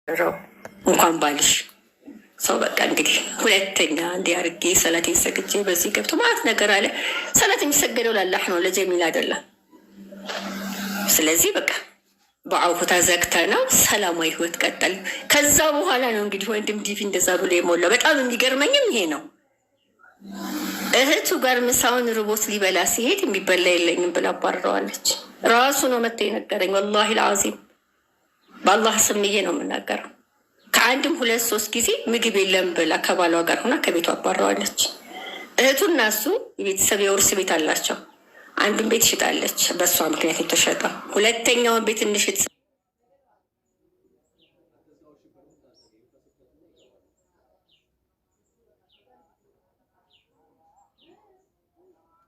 እንኳን ባልሽ ሰው በቃ እንግዲህ ሁለተኛ እንዲያርጌ ሰላቴን ሰግጄ በዚህ ገብቶ ማለት ነገር አለ። ሰላት የሚሰገደው ላላህ ነው፣ ለጀሚል አይደለም። ስለዚህ በቃ በአውፍታ ዘግተ ነው ሰላማዊ ህይወት ቀጠል። ከዛ በኋላ ነው እንግዲህ ወንድም ዲቪ እንደዛ ብሎ የሞላው። በጣም የሚገርመኝም ይሄ ነው። እህቱ ጋር ምሳውን ርቦት ሊበላ ሲሄድ የሚበላ የለኝም ብላ አባርረዋለች። ራሱ ነው መጥቶ የነገረኝ። ወላሂ ልዓዚም በአላህ ስም ይሄ ነው የምናገረው። ከአንድም 2-3 ጊዜ ምግብ የለም ብላ ከባሏ ጋር ሆና ከቤቱ አባረዋለች። እህቱና እሱ የቤተሰብ የውርስ ቤት አላቸው። አንዱን ቤት ሽጣለች፣ በእሷ ምክንያት የተሸጠ። ሁለተኛውን ቤት እንሽጥ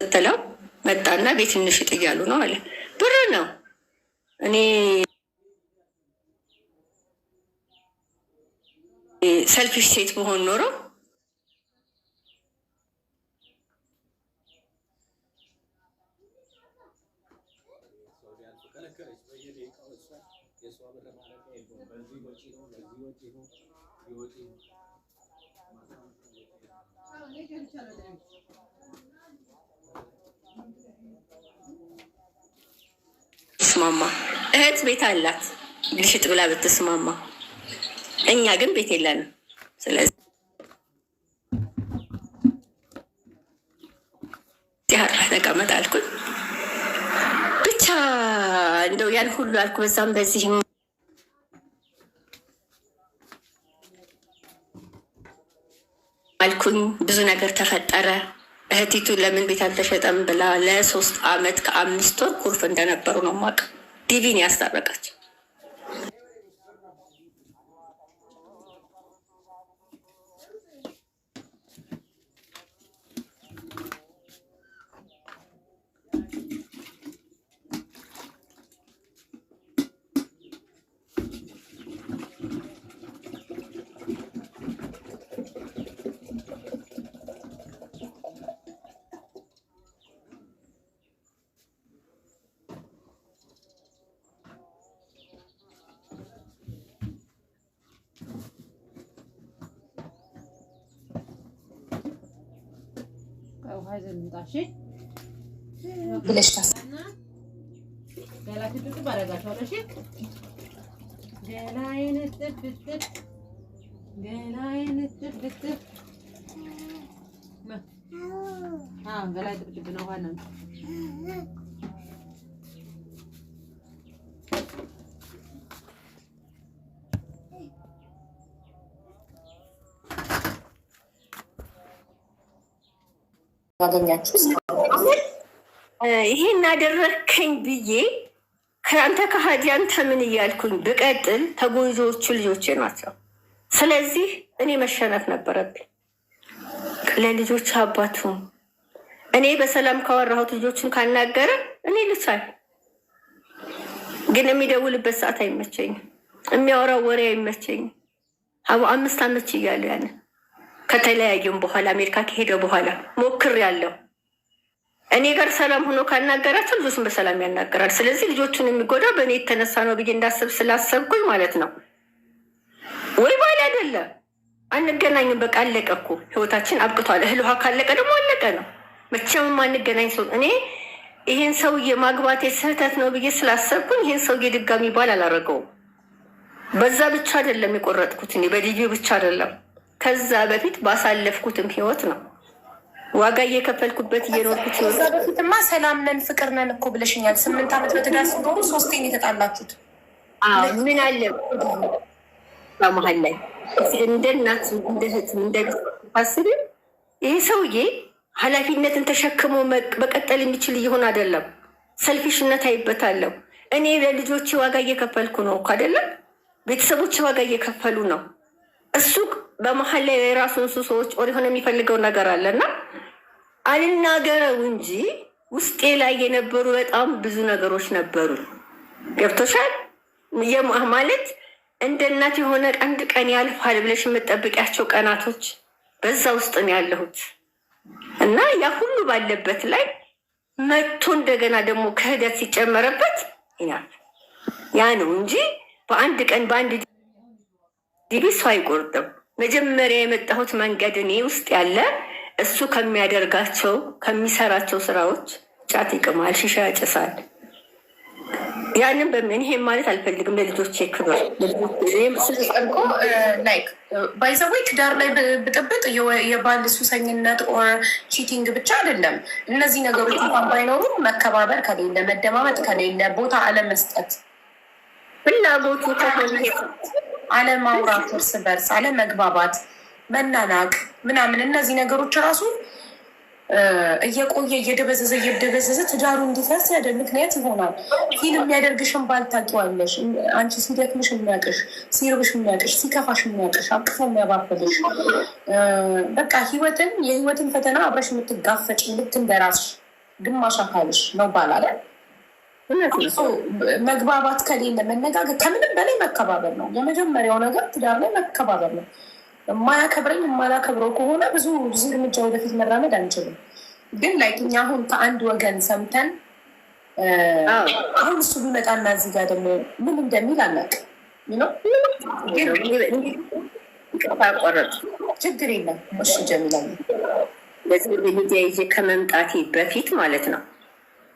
ስትለው መጣና ቤት እንሽጥ እያሉ ነው አለ። ብር ነው። እኔ ሰልፊሽ ሴት መሆን ኖሮ ስማማ እህት ቤት አላት ልሽጥ ብላ ብትስማማ፣ እኛ ግን ቤት የለንም። ስለዚህ ተቀመጥ አልኩኝ። ብቻ እንደው ያን ሁሉ አልኩ። በዛም በዚህም አልኩኝ። ብዙ ነገር ተፈጠረ። እህቲቱ ለምን ቤት አልተሸጠም ብላ ለ3 ዓመት ከ5 ወር ኩርፍ እንደነበሩ ነው ማቅ ዲቪን ያስታረቃች። ብለሽ ታስ ያገኛችሁ ይሄን አደረከኝ ብዬ ከአንተ ከሃዲ አንተ ምን እያልኩኝ ብቀጥል ተጎጂዎቹ ልጆቼ ናቸው። ስለዚህ እኔ መሸነፍ ነበረብኝ። ለልጆች አባቱ እኔ በሰላም ካወራሁት ልጆችን ካናገረ እኔ ልቻል፣ ግን የሚደውልበት ሰዓት አይመቸኝም፣ የሚያወራው ወሬ አይመቸኝም። 5 ዓመት እያሉ ያንን ከተለያየም በኋላ አሜሪካ ከሄደ በኋላ ሞክር ያለው እኔ ጋር ሰላም ሆኖ ካናገራቸው ልጆችን በሰላም ያናገራል። ስለዚህ ልጆቹን የሚጎዳው በእኔ የተነሳ ነው ብዬ እንዳስብ ስላሰብኩኝ ማለት ነው። ወይ ባል አይደለም አንገናኝም፣ በቃ አለቀ እኮ ህይወታችን አብቅቷል። እህል ውሃ ካለቀ ደግሞ አለቀ ነው። መቼም አንገናኝ ሰው እኔ ይሄን ሰውዬ ማግባቴ ስህተት ነው ብዬ ስላሰብኩኝ ይሄን ሰውዬ ድጋሚ ባል አላረገውም። በዛ ብቻ አይደለም የቆረጥኩት እኔ በዲቪ ብቻ አይደለም፣ ከዛ በፊት ባሳለፍኩትም ህይወት ነው ዋጋ እየከፈልኩበት እየኖርኩት ህይወት። ከዛ በፊትማ ሰላም ነን ፍቅር ነን እኮ ብለሽኛል። 8 ዓመት በትዳር ስትኖሩ 3 የተጣላችሁት ምን አለ በመሀል ላይ እንደ እናት እንደ እህት እንደ አስቢ። ይሄ ሰውዬ ኃላፊነትን ተሸክሞ መቀጠል የሚችል እየሆን አይደለም። ሰልፊሽነት አይበታለሁ። እኔ ለልጆቼ ዋጋ እየከፈልኩ ነው እኮ አይደለም፣ ቤተሰቦች ዋጋ እየከፈሉ ነው። እሱ በመሀል ላይ የራሱን ሰዎች ኦር የሆነ የሚፈልገው ነገር አለና አልናገረው እንጂ ውስጤ ላይ የነበሩ በጣም ብዙ ነገሮች ነበሩ። ገብቶሻል ማለት እንደ እናት የሆነ አንድ ቀን ያልፋል ብለሽ የምጠብቂያቸው ቀናቶች በዛ ውስጥ ነው ያለሁት እና ያ ሁሉ ባለበት ላይ መጥቶ እንደገና ደግሞ ክህደት ሲጨመረበት ያ ነው እንጂ በአንድ ቀን በአንድ ዲቪ ሰው አይቆርጥም። መጀመሪያ የመጣሁት መንገድ እኔ ውስጥ ያለ እሱ ከሚያደርጋቸው ከሚሰራቸው ስራዎች ጫት ይቅማል፣ ሽሻ ያጨሳል። ያንን በምን ይሄም ማለት አልፈልግም። ለልጆች ክብር ላይክ ባይዘዌ ትዳር ላይ ብጥብጥ የባል ሱሰኝነት ኦር ቺቲንግ ብቻ አይደለም። እነዚህ ነገሮች እንኳን ባይኖሩ መከባበር ከሌለ፣ መደማመጥ ከሌለ፣ ቦታ አለመስጠት፣ ፍላጎቱ ከሆነ አለማውራት፣ እርስ በርስ አለመግባባት፣ መናናቅ ምናምን እነዚህ ነገሮች ራሱ እየቆየ እየደበዘዘ ትዳሩ እንዲፈርስ ያደርግ ምክንያት ይሆናል። ፊልም የሚያደርግሽን ባል ታውቂዋለሽ። አንቺ ሲደክምሽ የሚያውቅሽ፣ ሲርብሽ የሚያውቅሽ፣ ሲከፋሽ የሚያውቅሽ፣ አቅፎ የሚያባብልሽ፣ በቃ የህይወትን ፈተና አብረሽ የምትጋፈጭ ልክ እንደራስሽ ግማሽ አካልሽ ነው ባል አለ። መግባባት ከሌለ መነጋገር፣ ከምንም በላይ መከባበር ነው። የመጀመሪያው ነገር ትዳር ላይ መከባበር ነው። የማያከብረኝ የማላከብረው ከሆነ ብዙ እርምጃ ወደፊት መራመድ አንችልም። ግን ላይክ እኛ አሁን ከአንድ ወገን ሰምተን አሁን እሱ ቢመጣና እዚህ ጋር ደግሞ ምን እንደሚል አናውቅም። ችግር የለም። እሺ ጀሚላ፣ በዚህ ሚዲያ ይዤ ከመምጣቴ በፊት ማለት ነው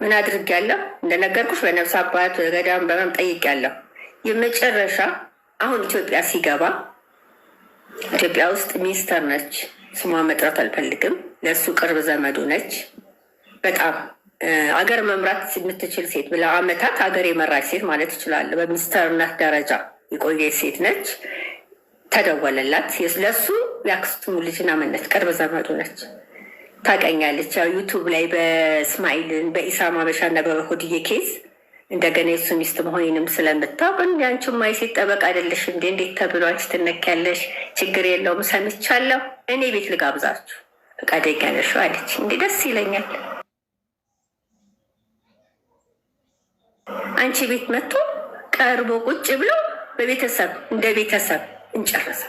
ምን አድርጌያለሁ? እንደነገርኩሽ በነፍስ አባት ገዳም በመም ጠይቄያለሁ። የመጨረሻ አሁን ኢትዮጵያ ሲገባ ኢትዮጵያ ውስጥ ሚኒስተር ነች፣ ስሟ መጥራት አልፈልግም። ለእሱ ቅርብ ዘመዱ ነች። በጣም አገር መምራት የምትችል ሴት ለአመታት ሀገር የመራች ሴት ማለት ይችላል። በሚኒስተርነት ደረጃ የቆየች ሴት ነች። ተደወለላት። ለሱ የአክስቱ ልጅና መነት ቅርብ ዘመዱ ነች። ታውቀኛለች። ያው ዩቱብ ላይ በእስማኤልን በኢሳም አበሻና በሆድዬ ኬዝ እንደገና የሱ ሚስት መሆኔንም ስለምታውቅ አንቺማ የሴት ጠበቃ አይደለሽ እንዴ? እንዴት ተብሎ አንቺ ትነኪያለሽ? ችግር የለውም ሰምቻለሁ፣ እኔ ቤት ልጋብዛችሁ ፈቃደኛ ነሽ አለች። እንዴ ደስ ይለኛል። አንቺ ቤት መጥቶ ቀርቦ ቁጭ ብሎ በቤተሰብ እንደ ቤተሰብ እንጨርሰ።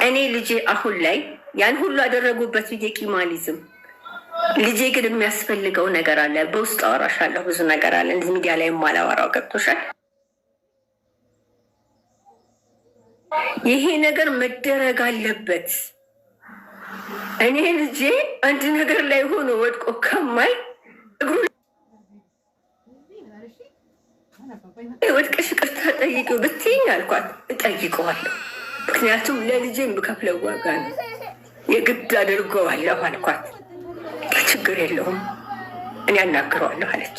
እኔ ልጄ አሁን ላይ ያን ሁሉ ያደረጉበት ብዬ ቂማሊዝም ልጄ ግን የሚያስፈልገው ነገር አለ። በውስጥ አወራሻለሁ፣ ብዙ ነገር አለ እንዲህ ሚዲያ ላይ የማላወራው ገብቶሻል። ይሄ ነገር መደረግ አለበት። እኔ ልጄ አንድ ነገር ላይ ሆኖ ወድቆ ከማይ እግሩ ወድቀሽ ይቅርታ ጠይቂው ብትይኝ አልኳት፣ እጠይቀዋለሁ። ምክንያቱም ለልጄ የምከፍለው ዋጋ ነው፣ የግድ አድርገዋለሁ አልኳት። ችግር የለውም እኔ አናግረዋለሁ አለች።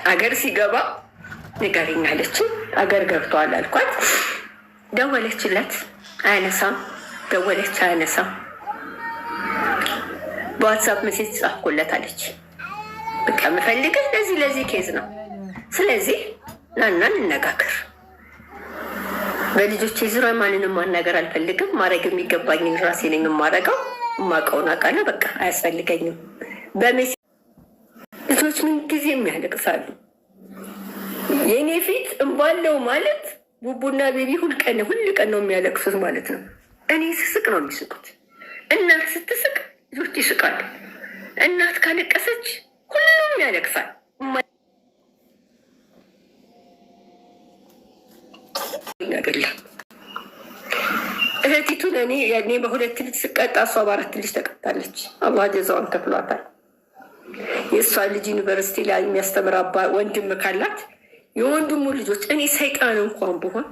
አገር ሲገባ ንገሪኝ አለች። አገር ገብተዋል አልኳት። ደወለችለት፣ አያነሳም። ደወለች፣ አያነሳም። በዋትሳፕ ሜሴጅ ጻፍኩለት አለች። በቃ የምፈልግህ ለዚህ ኬዝ ነው። ስለዚህ ናና እንነጋገር። በልጆቼ ዙሪያ ማንንም ማናገር አልፈልግም። ማድረግ የሚገባኝን ራሴ ነኝ የማደርገው። የማውቀውን አውቃለሁ። በቃ አያስፈልገኝም። ልጆች ምን ጊዜ የሚያለቅሳሉ። የእኔ ፊት እምባለው ማለት ቡቡና ቤቢ ሁል ቀን ነው የሚያለቅሱት ማለት ነው። እኔ ስስቅ ነው የሚስቁት። እናት ስትስቅ ልጆች ይስቃሉ። እናት ካለቀሰች ሁሉም ያለቅሳል። አይደለም እህቲቱን እኔ በሁለት ልጅ ስቀጣ እሷ በአራት ልጅ ተቀጣለች። አላህ ጀዛዋን ከፍሏታል። የእሷ ልጅ ዩኒቨርሲቲ ላይ የሚያስተምር ወንድም ካላት የወንድሙ ልጆች እኔ ሰይጣን እንኳን ብሆን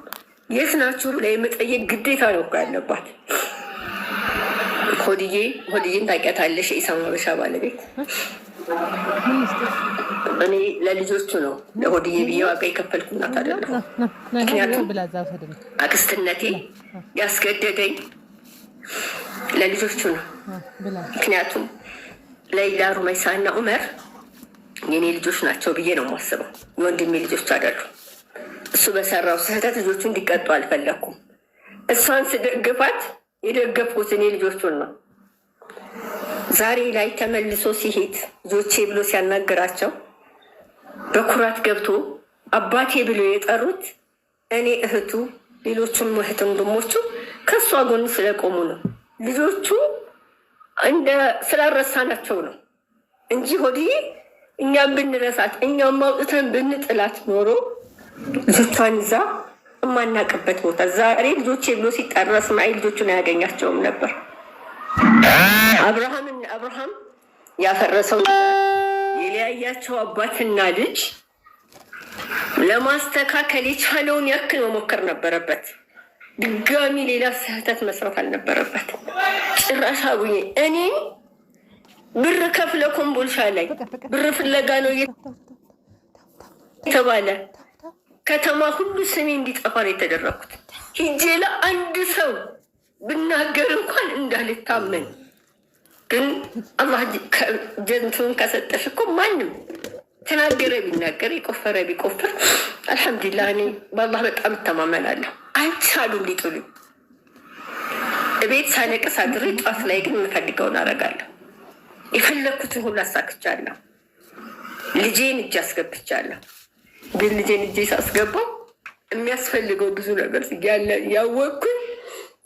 የት ናችሁ ላይ የመጠየቅ ግዴታ ነው እኮ ያለባት። ሆድዬን ታውቂያታለሽ? የኢሳም ሀበሻ ባለቤት እኔ ለልጆቹ ነው ለሆድዬ ብዬ ዋጋ የከፈልኩ እናት አይደለሁ። ምክንያቱም አክስትነቴ ያስገደደኝ ለልጆቹ ነው። ምክንያቱም ለይላ ሩመይሳ እና ዑመር የኔ ልጆች ናቸው ብዬ ነው የማስበው። የወንድሜ ልጆች አይደሉም። እሱ በሰራው ስህተት ልጆቹ እንዲቀጡ አልፈለኩም። እሷን ስደግፋት የደገፍኩት እኔ ልጆቹን ነው። ዛሬ ላይ ተመልሶ ሲሄድ ልጆቼ ብሎ ሲያናገራቸው በኩራት ገብቶ አባቴ ብሎ የጠሩት እኔ እህቱ፣ ሌሎቹም እህት ወንድሞቹ ከእሷ ጎን ስለቆሙ ነው። ልጆቹ እንደ ስላረሳናቸው ነው እንጂ ሆድዬ እኛም ብንረሳት እኛም ማውጥተን ብንጥላት ኖሮ ልጆቿን ይዛ የማናቅበት ቦታ ዛሬ ልጆቼ ብሎ ሲጠራ እስማኤል ልጆቹን አያገኛቸውም ነበር። አብርሃም ያፈረሰው የለያያቸው አባትና ልጅ ለማስተካከል የቻለውን ያክል መሞከር ነበረበት። ድጋሚ ሌላ ስህተት መስራት አልነበረበት። ጭራሽ አቡዬ እኔ ብር ከፍለ ኮምቦልሻ ላይ ብር ፍለጋ ነው የተባለ ከተማ ሁሉ ስሜ እንዲጠፋ ነው የተደረኩት። ሂጄ ለአንድ ሰው ብናገር እንኳን እንዳልታመን። ግን አላህ ጀንቱን ከሰጠሽ እኮ ማንም ተናገረ ቢናገር የቆፈረ ቢቆፍር አልሐምዱሊላህ። እኔ በአላህ በጣም እተማመናለሁ። አልቻሉም ሊጥሉኝ። እቤት ሳለቅስ አድሬ ጧት ላይ ግን የምፈልገውን አደርጋለሁ። የፈለግኩትን ሁሉ አሳክቻለሁ። ልጄን እጅ አስገብቻለሁ። ግን ልጄን እጄ ሳስገባው የሚያስፈልገው ብዙ ነገር ያለ ያወቅኩኝ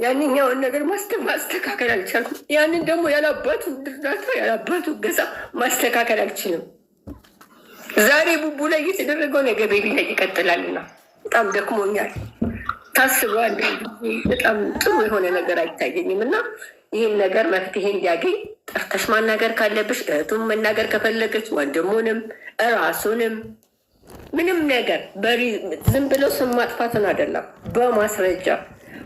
ያንኛውን ነገር ማስተካከል አልቻልኩም። ያንን ደግሞ ያላባቱ እርዳታ ያላባቱ ገዛ ማስተካከል አልችልም። ዛሬ ቡቡ ላይ እየተደረገው ነገር ቤቢ ላይ ይቀጥላልና በጣም ደክሞኛል። ታስበዋል። በጣም ጥሩ የሆነ ነገር አይታየኝም እና ይህን ነገር መፍትሄ እንዲያገኝ ጠርተሽ ማናገር ካለብሽ እህቱም መናገር ከፈለገች ወንድሙንም እራሱንም ምንም ነገር ዝም ብሎ ስም ማጥፋትን አይደለም፣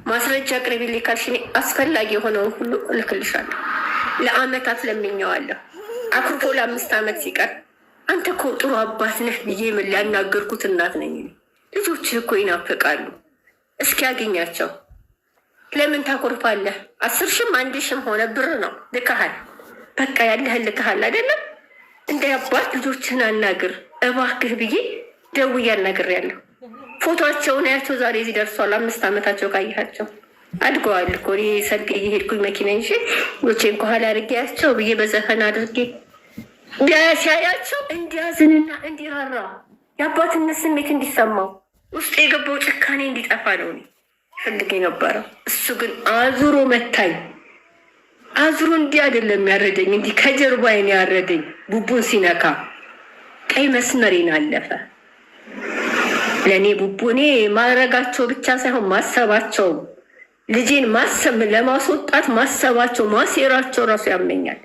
ማስረጃ አቅርቢልኝ ካልሽ እኔ አስፈላጊ የሆነውን ሁሉ እልክልሻለሁ። ለአመታት ለምኜዋለሁ። አኩርፎ ለ5 ዓመት ሲቀር አንተ እኮ ጥሩ አባት ነህ ብዬ ምን ሊያናገርኩት እናት ነኝ። ልጆች እኮ ይናፍቃሉ። እስኪ ያገኛቸው። ለምን ታኮርፋለህ? 10 ሺህም 1 ሺህም ሆነ ብር ነው ልከሃል። በቃ ያለህን ልከሃል አይደለም? እንደ አባት ልጆችን አናግር እባክህ ብዬ ደውዬ አናግሬያለሁ። ፎቶቸውን ያቸው ዛሬ እዚህ ደርሷል። 5 ዓመታቸው ካየሃቸው አድገዋል እኮ። እኔ ሰርግ እየሄድኩኝ መኪና ይዤ ልጆቼን ከኋላ አድርጌያቸው ብዬ በዘፈን አድርጌ ሲያያቸው እንዲያዝንና እንዲራራ የአባትነት ስሜት እንዲሰማው ውስጥ የገባው ጭካኔ እንዲጠፋ ነው እኔ ፈልጌ ነበረው። እሱ ግን አዙሮ መታኝ። አዙሮ እንዲህ አይደለም ያረደኝ፣ እንዲህ ከጀርባዬን ያረደኝ። ቡቡን ሲነካ ቀይ መስመሬን አለፈ። ለእኔ ቡቡ እኔ ማድረጋቸው ብቻ ሳይሆን ማሰባቸው፣ ልጄን ማሰብ ለማስወጣት ማሰባቸው ማሴራቸው ራሱ ያመኛል።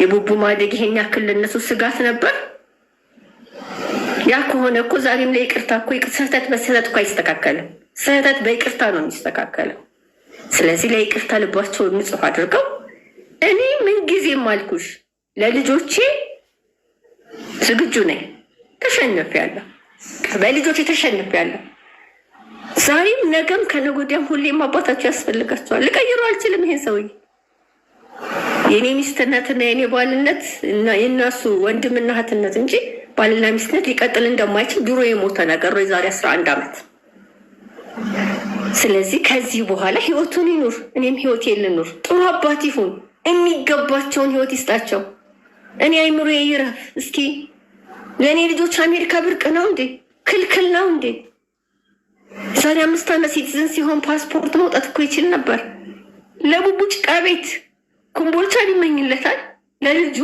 የቡቡ ማደግ ይሄን ያክል ለነሱ ስጋት ነበር። ያ ከሆነ እኮ ዛሬም ላይ ይቅርታ እኮ ስህተት በስህተት እኮ አይስተካከልም። ስህተት በይቅርታ ነው የሚስተካከለው። ስለዚህ ለይቅርታ ልባቸውን ንጹህ አድርገው እኔ ምንጊዜም አልኩሽ ለልጆቼ ዝግጁ ነኝ። ተሸንፌያለሁ፣ በልጆቼ ተሸንፌያለሁ። ዛሬም ነገም ከነገ ወዲያም ሁሌም አባታቸው ያስፈልጋቸዋል። ልቀይሩ አልችልም። ይሄን ሰውዬ የኔ ሚስትነትና የኔ ባልነት እና የእነሱ ወንድምና እህትነት እንጂ ባልና ሚስትነት ሊቀጥል እንደማይችል ድሮ የሞተ ነገር ነው፣ የዛሬ 11 ዓመት። ስለዚህ ከዚህ በኋላ ህይወቱን ይኑር፣ እኔም ህይወቴን ልኑር። ጥሩ አባት ይሁን፣ የሚገባቸውን ህይወት ይስጣቸው። እኔ አይምሮ ይረፍ። እስኪ ለእኔ ልጆች አሜሪካ ብርቅ ነው እንዴ? ክልክል ነው እንዴ? ዛሬ 5 ዓመት ሲቲዝን ሲሆን ፓስፖርት መውጣት እኮ ይችል ነበር። ለቡቡ ጭቃ ቤት ኮምቦልቻ ሊመኝለታል ለልጁ።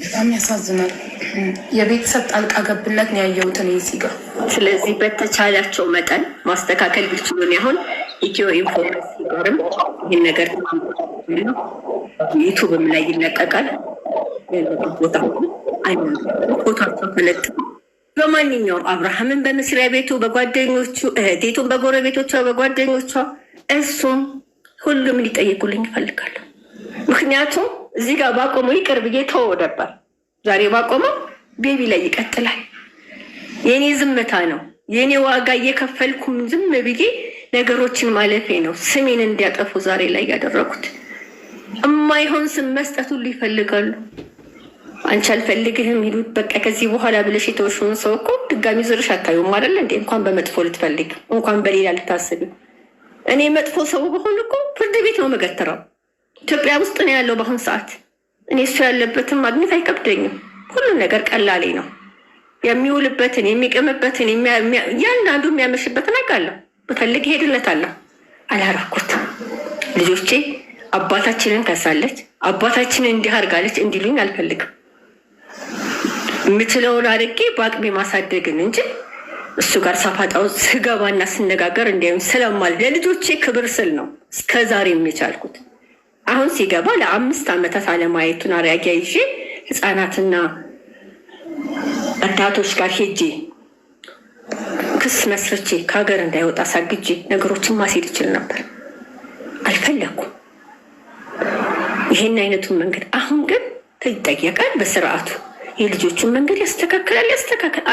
በጣም ያሳዝናል። የቤተሰብ ጣልቃ ገብነት ነው ያየሁት እኔ እዚህ ጋር። ስለዚህ በተቻላቸው መጠን ማስተካከል ቢችሉን አሁን ኢትዮ ኢንፎርሜሽን ሲኖርም ይህን ነገር ዩቱብም ላይ ይለቀቃል። ቦታ ፎቶቸው ተለጥፎ በማንኛውም አብርሃምን በመስሪያ ቤቱ በጓደኞቹ፣ እህቴቱን በጎረቤቶቿ በጓደኞቿ፣ እሱም ሁሉም ሊጠይቁልኝ ይፈልጋለሁ። ምክንያቱም እዚህ ጋር ባቆመው ይቅር ብዬ ተወው ነበር። ዛሬ ባቆመው ቤቢ ላይ ይቀጥላል። የኔ ዝምታ ነው የኔ ዋጋ እየከፈልኩም ዝም ብዬ ነገሮችን ማለፌ ነው። ስሜን እንዲያጠፉ ዛሬ ላይ ያደረጉት እማይሆን ስም መስጠት ሁሉ ይፈልጋሉ። አንቺ አልፈልግህም ይሉት በቃ ከዚህ በኋላ ብለሽ የተወሽውን ሰው እኮ ድጋሚ ዝርሽ አታዩም አይደል እንዴ? እንኳን በመጥፎ ልትፈልግ እንኳን በሌላ ልታስብ። እኔ መጥፎ ሰው በሆን እኮ ፍርድ ቤት ነው መገተረው። ኢትዮጵያ ውስጥ ነው ያለው በአሁን ሰዓት። እኔ እሱ ያለበትን ማግኘት አይከብደኝም። ሁሉም ነገር ቀላሌ ነው። የሚውልበትን የሚቀምበትን እያንዳንዱ የሚያመሽበትን አውቃለሁ። ብፈልግ ሄድለታለሁ። አላረኩትም። ልጆቼ አባታችንን ከሳለች፣ አባታችንን እንዲህ አድርጋለች እንዲሉኝ አልፈልግም። የምችለውን አድርጌ በአቅሜ ማሳደግን እንጂ እሱ ጋር ሳፋጣው ስገባና ስነጋገር እንዲያዩኝ ስለማል ለልጆቼ ክብር ስል ነው እስከዛሬ የሚቻልኩት። አሁን ሲገባ ለ5 ዓመታት አለማየቱን አርአያ ይዤ ህፃናትና እናቶች ጋር ሄጄ ክስ መስርቼ ከሀገር እንዳይወጣ ሳግጄ ነገሮችን ማስሄድ ይችል ነበር። አልፈለኩም ይሄን አይነቱን መንገድ። አሁን ግን ይጠየቃል በስርዓቱ። የልጆቹን መንገድ ያስተካክላል፣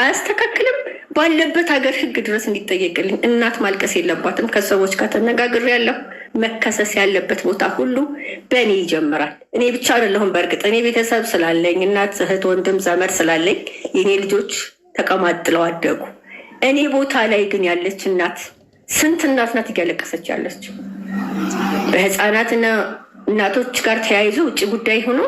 አያስተካክልም ባለበት ሀገር ህግ ድረስ እንዲጠየቅልኝ። እናት ማልቀስ የለባትም። ከሰዎች ጋር ተነጋግሬያለሁ። መከሰስ ያለበት ቦታ ሁሉ በእኔ ይጀምራል። እኔ ብቻ አይደለሁም። በእርግጥ እኔ ቤተሰብ ስላለኝ እናት፣ እህት፣ ወንድም፣ ዘመድ ስላለኝ የእኔ ልጆች ተቀማጥለው አደጉ። እኔ ቦታ ላይ ግን ያለች እናት ስንት እናት ናት እያለቀሰች ያለችው? በህፃናትና እናቶች ጋር ተያይዞ ውጭ ጉዳይ ሆኖ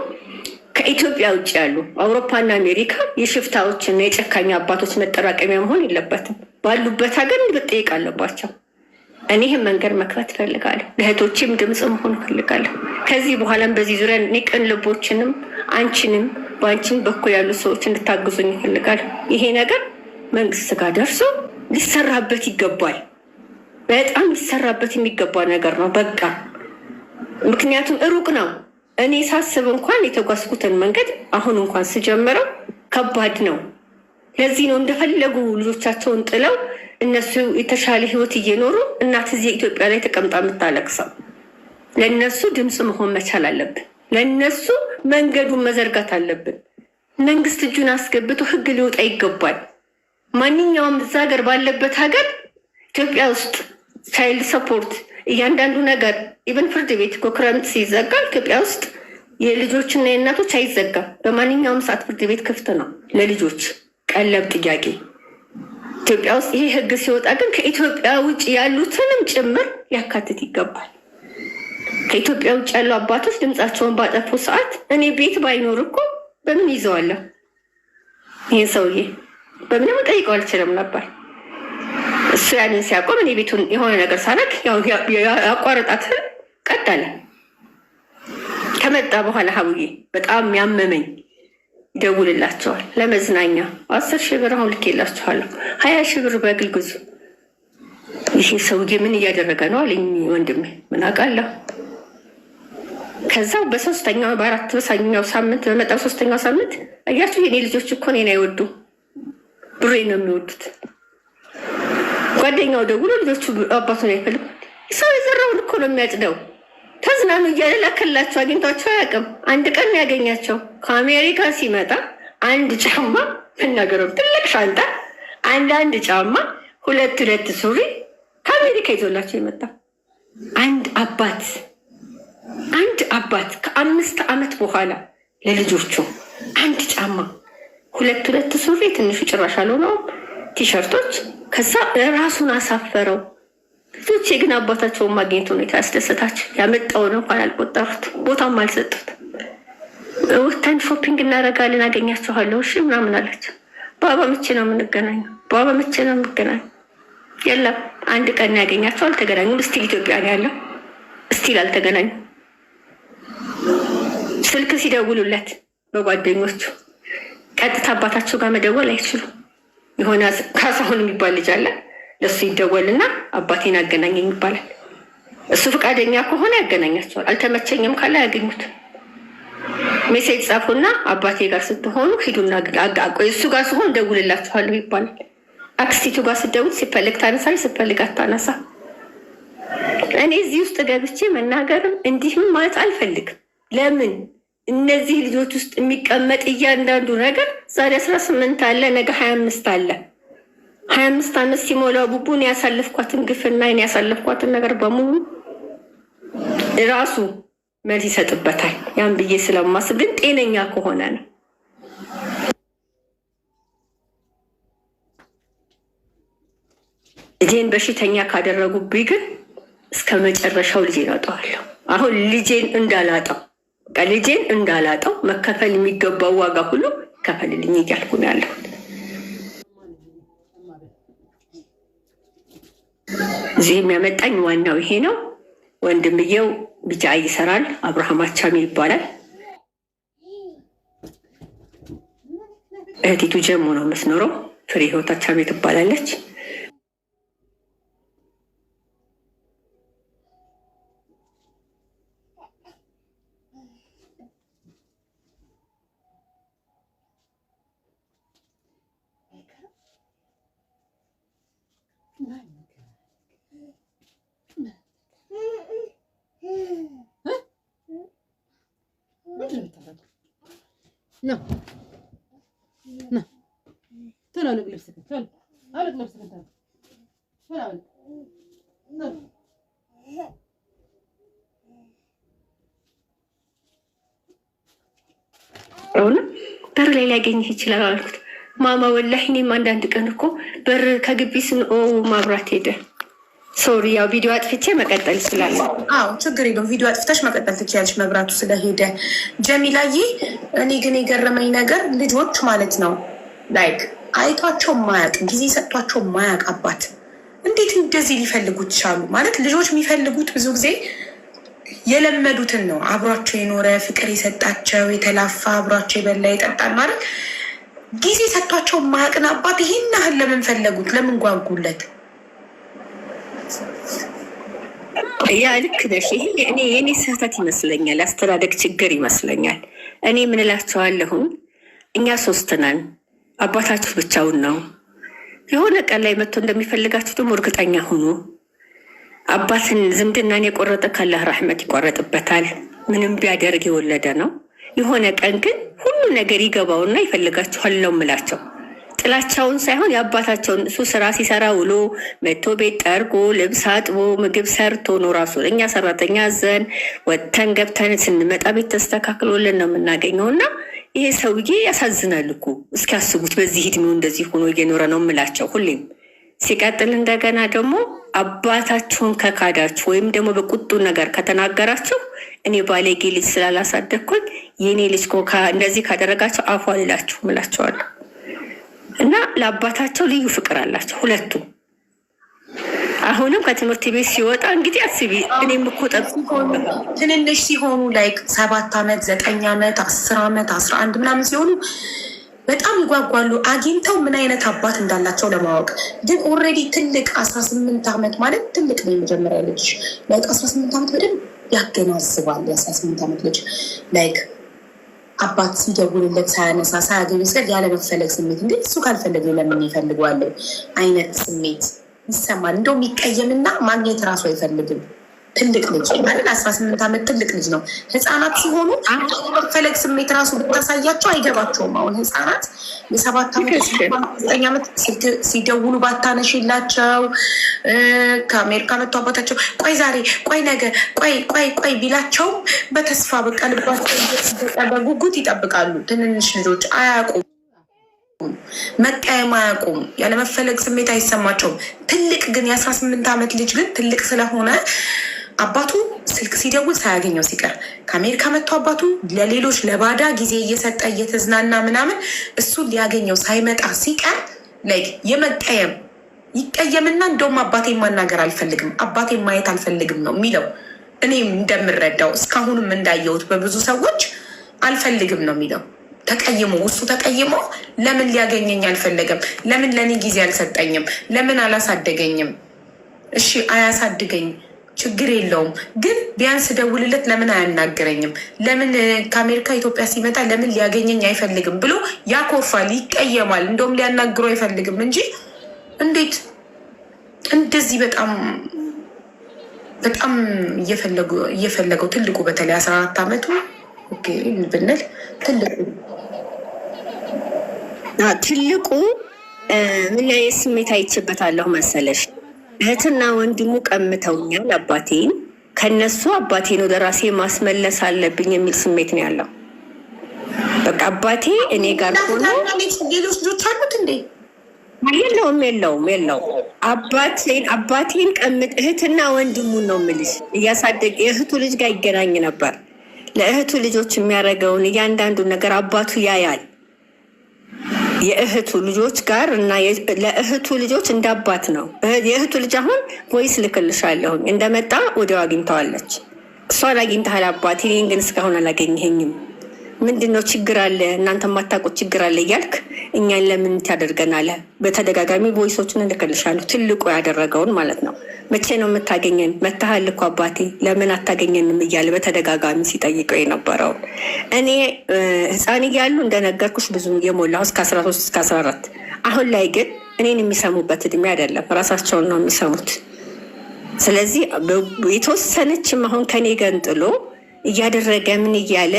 ከኢትዮጵያ ውጭ ያሉ አውሮፓና አሜሪካ የሽፍታዎችና የጨካኝ አባቶች መጠራቀሚያ መሆን የለበትም። ባሉበት ሀገር መጠየቅ አለባቸው። እኔ ይህን መንገድ መክፈት እፈልጋለሁ። ለእህቶችም ድምፅ መሆን እፈልጋለሁ። ከዚህ በኋላም በዚህ ዙሪያ እኔ ቅን ልቦችንም አንቺንም በአንቺን በኩል ያሉ ሰዎች እንድታግዙኝ እፈልጋለሁ። ይሄ ነገር መንግስት ጋር ደርሶ ሊሰራበት ይገባል። በጣም ሊሰራበት የሚገባ ነገር ነው። በቃ ምክንያቱም ሩቅ ነው። እኔ ሳስብ እንኳን የተጓዝኩትን መንገድ አሁን እንኳን ስጀምረው ከባድ ነው። ለዚህ ነው እንደፈለጉ ልጆቻቸውን ጥለው እነሱ የተሻለ ህይወት እየኖሩ እናት እዚህ ኢትዮጵያ ላይ ተቀምጣ የምታለቅሰው። ለእነሱ ድምፅ መሆን መቻል አለብን። ለእነሱ መንገዱን መዘርጋት አለብን። መንግስት እጁን አስገብቶ ህግ ሊወጣ ይገባል። ማንኛውም እዛ ሀገር ባለበት ሀገር ኢትዮጵያ ውስጥ ቻይልድ ሰፖርት እያንዳንዱ ነገር ኢቨን ፍርድ ቤት እኮ ክረምት ሲዘጋ ኢትዮጵያ ውስጥ የልጆችና የእናቶች አይዘጋም። በማንኛውም ሰዓት ፍርድ ቤት ክፍት ነው ለልጆች ቀለብ ጥያቄ። ኢትዮጵያ ውስጥ ይሄ ህግ ሲወጣ ግን ከኢትዮጵያ ውጭ ያሉትንም ጭምር ሊያካትት ይገባል። ከኢትዮጵያ ውጭ ያሉ አባቶች ድምፃቸውን ባጠፉ ሰዓት እኔ ቤት ባይኖር እኮ በምን ይዘዋለሁ? ይህ ሰውዬ በምንም ጠይቀው አልችልም ነበር። እሱ ያንን ሲያቆም እኔ ቤቱን የሆነ ነገር ሳረግ ያቋረጣት ቀጠለ። ከመጣ በኋላ ሀቡዬ በጣም ያመመኝ ይደውልላቸዋል ለመዝናኛ 10,000 ብር አሁን ልኬላችኋለሁ፣ 20,000 ብር በግል ግዙ። ይህ ሰውዬ ምን እያደረገ ነው አለኝ ወንድሜ። ምን አውቃለሁ። ከዛው በሶስተኛው በአራተኛው ሳምንት በመጣው 3ኛው ሳምንት አያችሁ የኔ ልጆች እኮ እኔን አይወዱ ብሬ ነው የሚወዱት። ጓደኛው ደውሎ ልጆቹ አባቱን አይፈልጉ። ሰው የዘራውን እኮ ነው የሚያጭደው። ተዝናኑ እያለ ላከላቸው። አግኝቷቸው አያውቅም። አንድ ቀን ያገኛቸው ከአሜሪካ ሲመጣ አንድ ጫማ መናገረው ትልቅ ሻንጣ፣ አንድ ጫማ፣ ሁለት ሱሪ ከአሜሪካ ይዞላቸው የመጣ አንድ አባት ከ5 ዓመት በኋላ ለልጆቹ አንድ ጫማ፣ ሁለት ሱሪ፣ ትንሹ ጭራሽ አልሆነውም ቲሸርቶች። ከዛ ራሱን አሳፈረው። ልጆቼ ግን አባታቸውን ማግኘት ሁኔታ ያስደሰታቸው። ያመጣውን እንኳን አልቆጠሩት፣ ቦታም አልሰጡት። ወተን ሾፒንግ እናደርጋለን አገኛቸዋለሁ እሺ ምናምን አላቸው። ባባ መቼ ነው የምንገናኘው? ባባ መቼ ነው የምንገናኘው? የለም አንድ ቀን ያገኛቸው አልተገናኙም። ስቲል ኢትዮጵያ ነው ያለው። ስቲል አልተገናኙም። ስልክ ሲደውሉለት በጓደኞቹ ቀጥታ አባታቸው ጋር መደወል አይችሉም። የሆነ ካሳሁን የሚባል ልጅ አለ። ለሱ ይደወልና አባቴን አገናኘኝ ይባላል። እሱ ፈቃደኛ ከሆነ ያገናኛቸዋል። አልተመቸኝም ካለ ያገኙት። ሜሴጅ ጻፉና አባቴ ጋር ስትሆኑ ሂዱና ቆይ እሱ ጋር ሲሆን ደውልላችኋለሁ ይባላል። አክስቲቱ ጋር ስትደውል ሲፈልግ ታነሳለች፣ ሲፈልግ አታነሳ። እኔ እዚህ ውስጥ ገብቼ መናገርም እንዲህም ማለት አልፈልግም። ለምን እነዚህ ልጆች ውስጥ የሚቀመጥ እያንዳንዱ ነገር ዛሬ 18 አለ፣ ነገ 25 አለ። 25 ዓመት ሲሞላው ቡቡን ያሳለፍኳትን ግፍና ያሳለፍኳትን ነገር በሙሉ ራሱ መልስ ይሰጥበታል። ያን ብዬ ስለማስብ ግን ጤነኛ ከሆነ ነው። ልጄን በሽተኛ ካደረጉብኝ ግን እስከ መጨረሻው ልጄን አጣዋለሁ። አሁን ልጄን እንዳላጣው መከፈል የሚገባው ዋጋ ሁሉ ከፈልልኝ እያልኩ ነው ያለሁት። እዚህ የሚያመጣኝ ዋናው ይሄ ነው። ወንድምየው ቢጫ ይሰራል፣ አብርሃም አቻሜ ይባላል። እህቲቱ ጀሞ ነው የምትኖረው፣ ፍሬ ህይወት አቻሜ ትባላለች። No. No. Tú no le gibs كده. أولك نفسك أنت. ولا أولك. No. أونا በር ላይ ሊያገኝህ ይችላል አልኩት። ማማ ወላሂ እኔም አንዳንድ ቀን እኮ በር ከግቢ ስንኦ ማብራት ሄደ። ሶሪ ያው ቪዲዮ አጥፍቼ መቀጠል ይችላል። አዎ ችግር የለውም። ቪዲዮ አጥፍተሽ መቀጠል ትችያለሽ መብራቱ ስለሄደ። ጀሚላዬ እኔ ግን የገረመኝ ነገር ልጆች ማለት ነው ላይክ አይቷቸው ማያቅ ጊዜ ሰጥቷቸው ማያቅ አባት እንዴት እንደዚህ ሊፈልጉት ይቻሉ? ማለት ልጆች የሚፈልጉት ብዙ ጊዜ የለመዱትን ነው። አብሯቸው የኖረ ፍቅር የሰጣቸው የተላፋ አብሯቸው የበላ የጠጣን ማለት ጊዜ ሰጥቷቸው ማያቅን አባት ይህን ያህል ለምን ፈለጉት? ለምን ጓጉለት? ያ ልክ ነሽ። ይሄ የኔ ስህተት ይመስለኛል፣ አስተዳደግ ችግር ይመስለኛል። እኔ ምን እላቸዋለሁኝ፣ እኛ 3 ነን፣ አባታችሁ ብቻውን ነው። የሆነ ቀን ላይ መጥቶ እንደሚፈልጋችሁ ደግሞ እርግጠኛ ሁኑ። አባትን ዝምድናን የቆረጠ ካላህ ረሕመት ይቆረጥበታል። ምንም ቢያደርግ የወለደ ነው። የሆነ ቀን ግን ሁሉ ነገር ይገባውና ይፈልጋችኋል ነው ምላቸው። ጥላቻውን ሳይሆን የአባታቸውን እሱ ስራ ሲሰራ ውሎ መቶ ቤት ጠርጎ ልብስ አጥቦ ምግብ ሰርቶ ነው ራሱ። እኛ ሰራተኛ ዘን ወጥተን ገብተን ስንመጣ ቤት ተስተካክሎልን ነው የምናገኘው። እና ይሄ ሰውዬ ያሳዝናል እኮ እስኪያስቡት በዚህ እድሜው እንደዚህ ሆኖ እየኖረ ነው የምላቸው ሁሌም። ሲቀጥል እንደገና ደግሞ አባታችሁን ከካዳችሁ ወይም ደግሞ በቁጡ ነገር ከተናገራችሁ እኔ ባለጌ ልጅ ስላላሳደግኩኝ የእኔ ልጅ እንደዚህ ካደረጋቸው አፏ ልላችሁ ምላቸዋለሁ። እና ለአባታቸው ልዩ ፍቅር አላቸው ሁለቱም። አሁንም ከትምህርት ቤት ሲወጣ እንግዲህ አስቢ፣ እኔም እኮ ትንንሽ ሲሆኑ ላይክ 7 ዓመት 9 ዓመት 10 ዓመት 11 ምናምን ሲሆኑ በጣም ይጓጓሉ አግኝተው ምን አይነት አባት እንዳላቸው ለማወቅ። ግን ኦልሬዲ ትልቅ 18 ዓመት ማለት ትልቅ ነው። የመጀመሪያ ልጅ ላይክ 18 ዓመት በደንብ ያገናዝባል። የ18 ዓመት ልጅ ላይክ አባት ሲደውልለት ሳያነሳ ሳያገኝ ስል ያለመፈለግ ስሜት እንዴ እሱ ካልፈለገ ለምን ይፈልገዋለሁ አይነት ስሜት ይሰማል። እንደውም ይቀየምና ማግኘት እራሱ አይፈልግም። ትልቅ ልጅ ማለት 18 ዓመት ትልቅ ልጅ ነው። ህፃናት ሲሆኑ መፈለግ ስሜት ራሱ ብታሳያቸው አይገባቸውም። አሁን ህፃናት የ7 ዓመት 9 ዓመት ስልክ ሲደውሉ ባታነሽላቸው ከአሜሪካ መጥቶ አባታቸው ቆይ ዛሬ ቆይ ነገ ቆይ ቢላቸው በተስፋ በቃ ልባቸው በጉጉት ይጠብቃሉ። ትንንሽ ልጆች አያውቁም፣ መቀየም አያውቁም፣ ያለመፈለግ ስሜት አይሰማቸውም። ትልቅ ግን የ18 ዓመት ልጅ ግን ትልቅ ስለሆነ አባቱ ስልክ ሲደውል ሳያገኘው ሲቀር ከአሜሪካ መጥቶ አባቱ ለሌሎች ለባዳ ጊዜ እየሰጠ እየተዝናና ምናምን እሱን ሊያገኘው ሳይመጣ ሲቀር ላይ የመቀየም ይቀየምና እንደውም አባቴን ማናገር አልፈልግም፣ አባቴን ማየት አልፈልግም ነው የሚለው። እኔም እንደምረዳው እስካሁንም እንዳየሁት በብዙ ሰዎች አልፈልግም ነው የሚለው። ተቀይሞ እሱ ተቀይሞ ለምን ሊያገኘኝ አልፈለገም? ለምን ለእኔ ጊዜ አልሰጠኝም? ለምን አላሳደገኝም? እሺ አያሳድገኝ ችግር የለውም ግን ቢያንስ ደውልለት ለምን አያናገረኝም? ለምን ከአሜሪካ ኢትዮጵያ ሲመጣ ለምን ሊያገኘኝ አይፈልግም ብሎ ያኮርፋል፣ ይቀየማል። እንደውም ሊያናግረው አይፈልግም እንጂ እንዴት እንደዚህ በጣም እየፈለገው ትልቁ በተለይ 14 ዓመቱ ብንል ትልቁ ምን ላይ ስሜት አይችበታለሁ መሰለሽ? እህትና ወንድሙ ቀምተውኛል አባቴን፣ ከነሱ አባቴን ወደ ራሴ ማስመለስ አለብኝ የሚል ስሜት ነው ያለው። በቃ አባቴ እኔ ጋር ሆኖ ሌሎች ልጆች አሉት እንዴ? የለውም። አባቴን ቀምጥ እህትና ወንድሙን ነው የምልሽ እያሳደግ የእህቱ ልጅ ጋር ይገናኝ ነበር። ለእህቱ ልጆች የሚያደርገውን እያንዳንዱ ነገር አባቱ ያያል። የእህቱ ልጆች ጋር እና ለእህቱ ልጆች እንዳባት ነው። የእህቱ ልጅ አሁን ቮይስ ልክልሻለሁኝ እንደመጣ ወዲያው አግኝተዋለች። እሷን አግኝተሃል አባት፣ እኔን ግን እስካሁን አላገኘኸኝም። ምንድን ነው ችግር አለ? እናንተ የማታውቁት ችግር አለ እያልክ እኛን ለምን ታደርገናለህ? በተደጋጋሚ ቮይሶችን እልክልሻለሁ፣ ትልቁ ያደረገውን ማለት ነው። መቼ ነው የምታገኘን? መታሃል እኮ አባቴ ለምን አታገኘንም እያለ በተደጋጋሚ ሲጠይቀው የነበረውን እኔ ህፃን እያሉ እንደነገርኩሽ ብዙ የሞላው እስከ 13 እስከ 14። አሁን ላይ ግን እኔን የሚሰሙበት እድሜ አይደለም፣ ራሳቸውን ነው የሚሰሙት። ስለዚህ የተወሰነችም አሁን ከኔ ገንጥሎ እያደረገ ምን እያለ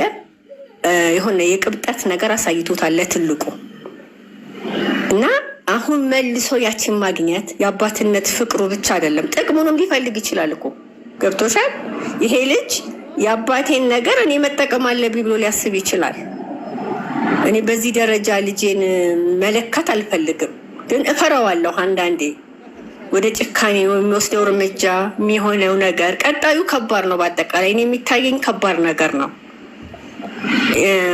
የሆነ የቅብጠት ነገር አሳይቶታል ለትልቁ እና አሁን መልሶ ያችን ማግኘት የአባትነት ፍቅሩ ብቻ አይደለም፣ ጥቅሙንም ሊፈልግ ይችላል እኮ ገብቶሻል። ይሄ ልጅ የአባቴን ነገር እኔ መጠቀም አለብኝ ብሎ ሊያስብ ይችላል። እኔ በዚህ ደረጃ ልጄን መለካት አልፈልግም፣ ግን እፈራዋለሁ። አንዳንዴ ወደ ጭካኔ የሚወስደው እርምጃ የሚሆነው ነገር ቀጣዩ ከባድ ነው። በአጠቃላይ እኔ የሚታየኝ ከባድ ነገር ነው።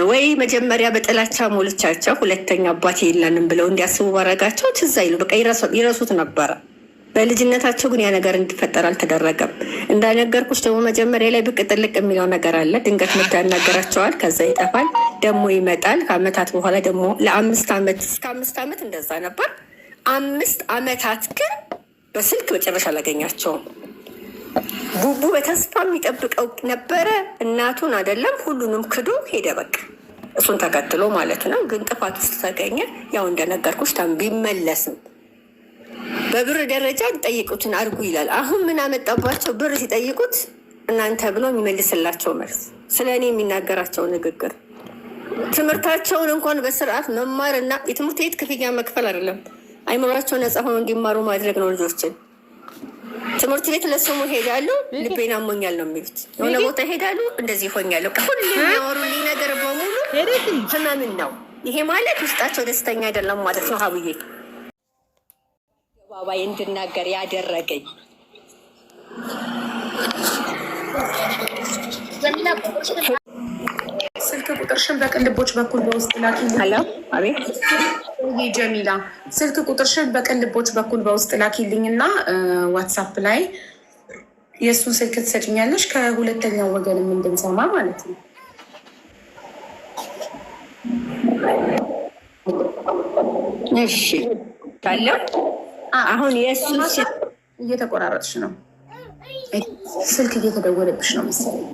ወይ መጀመሪያ በጥላቻ ሞልቻቸው ሁለተኛ አባቴ የለንም ብለው እንዲያስቡ ባረጋቸው ትዝ አይሉ በቃ ይረሱት ነበረ። በልጅነታቸው ግን ያ ነገር እንዲፈጠር አልተደረገም። እንዳነገርኩሽ ደግሞ መጀመሪያ ላይ ብቅ ጥልቅ የሚለው ነገር አለ። ድንገት መታ ያናገራቸዋል፣ ከዛ ይጠፋል፣ ደግሞ ይመጣል። ከአመታት በኋላ ደግሞ ለ5 ዓመት እስከ 5 ዓመት እንደዛ ነበር። 5 ዓመታት ግን በስልክ መጨረሻ አላገኛቸውም። ቡቡ በተስፋ የሚጠብቀው ነበረ። እናቱን አይደለም ሁሉንም ክዶ ሄደ። በቃ እሱን ተከትሎ ማለት ነው። ግን ጥፋት ውስጥ ተገኘ። ያው እንደነገርኩሽ ቢመለስም በብር ደረጃ ሊጠይቁትን አድርጉ ይላል። አሁን ምን አመጣባቸው? ብር ሲጠይቁት እናንተ ብሎ የሚመልስላቸው መልስ፣ ስለ እኔ የሚናገራቸው ንግግር፣ ትምህርታቸውን እንኳን በስርዓት መማርና የትምህርት ቤት ክፍያ መክፈል አይደለም፣ አይምሯቸው ነፃ ሆኖ እንዲማሩ ማድረግ ነው ልጆችን። ትምህርት ቤት ለስሙ ሄዳሉ፣ ልቤን አሞኛል ነው የሚሉት። የሆነ ቦታ ሄዳሉ፣ እንደዚህ ሆኛለሁ። ሁሉ የሚያወሩልኝ ነገር በሙሉ ህመምን ነው። ይሄ ማለት ውስጣቸው ደስተኛ አይደለም ማለት ነው። ሀቡዬ ባባዬ እንድናገር ያደረገኝ ስልክ ቁጥርሽን በቅልቦች በኩል በውስጥ ላኪልኝ። አቤት ጀሚላ፣ ስልክ ቁጥርሽን በቅልቦች በኩል በውስጥ ላኪልኝ እና ዋትሳፕ ላይ የእሱን ስልክ ትሰጭኛለሽ፣ ከሁለተኛው ወገንም እንድንሰማ ማለት ነው። እሺ ካለ አሁን የእሱ እየተቆራረጥሽ ነው፣ ስልክ እየተደወለብሽ ነው መሰለኝ።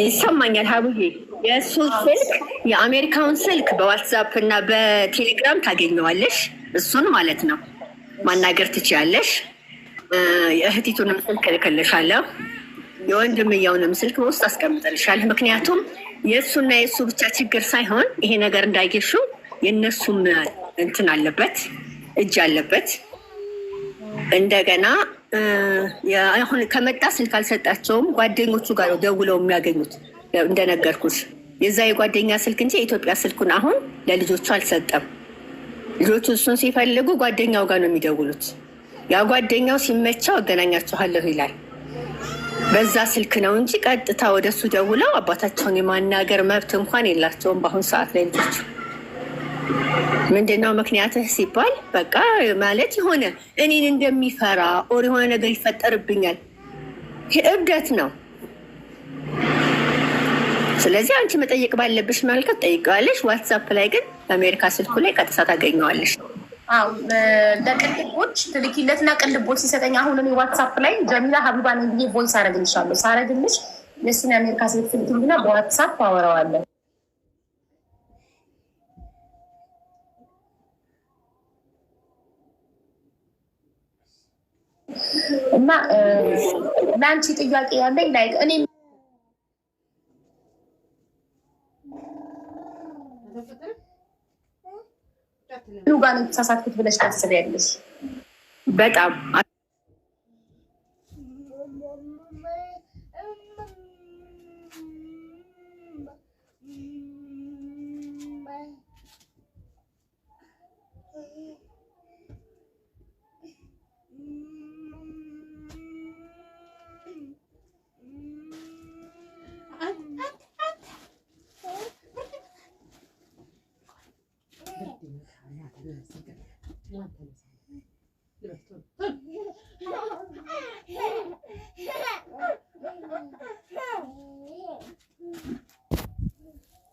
ይሰማኛል ሀቡዬ። የእሱ ስልክ የአሜሪካውን ስልክ በዋትሳፕ እና በቴሌግራም ታገኘዋለሽ። እሱን ማለት ነው ማናገር ትችያለሽ። የእህቲቱንም ስልክ እልክልሻለሁ። የወንድምየውንም ስልክ በውስጥ አስቀምጥልሻለሁ። ምክንያቱም የእሱና የእሱ ብቻ ችግር ሳይሆን ይሄ ነገር እንዳይገሹ የእነሱም እንትን አለበት፣ እጅ አለበት። እንደገና አሁን ከመጣ ስልክ አልሰጣቸውም። ጓደኞቹ ጋር ደውለው የሚያገኙት እንደነገርኩሽ የዛ የጓደኛ ስልክ እንጂ የኢትዮጵያ ስልኩን አሁን ለልጆቹ አልሰጠም። ልጆቹ እሱን ሲፈልጉ ጓደኛው ጋር ነው የሚደውሉት። ያ ጓደኛው ሲመቸው አገናኛችኋለሁ ይላል። በዛ ስልክ ነው እንጂ ቀጥታ ወደሱ ደውለው አባታቸውን የማናገር መብት እንኳን የላቸውም በአሁኑ ሰዓት ላይ ልጆቹ። ምንድነው ምክንያትህ ሲባል በቃ ማለት የሆነ እኔን እንደሚፈራ ኦር የሆነ ነገር ይፈጠርብኛል እብደት ነው። ስለዚህ አንቺ መጠየቅ ባለብሽ መልከት ጠይቀዋለሽ። ዋትሳፕ ላይ ግን በአሜሪካ ስልኩ ላይ ቀጥታ ታገኘዋለሽ። ለቅልቦች ትልኪለትና ቅልቦች ሲሰጠኝ አሁን እኔ ዋትሳፕ ላይ ጀሚላ ሀቢባ ነኝ ብዬ ቮይስ አረግልሻለሁ። ሳረግልሽ የእሱን የአሜሪካ ስልክ ትልኪልና በዋትሳፕ አወራዋለሁ። እና ለአንቺ ጥያቄ ያለኝ ላይ እኔ ጋር የተሳሳትኩት ብለሽ ታስቢያለሽ? በጣም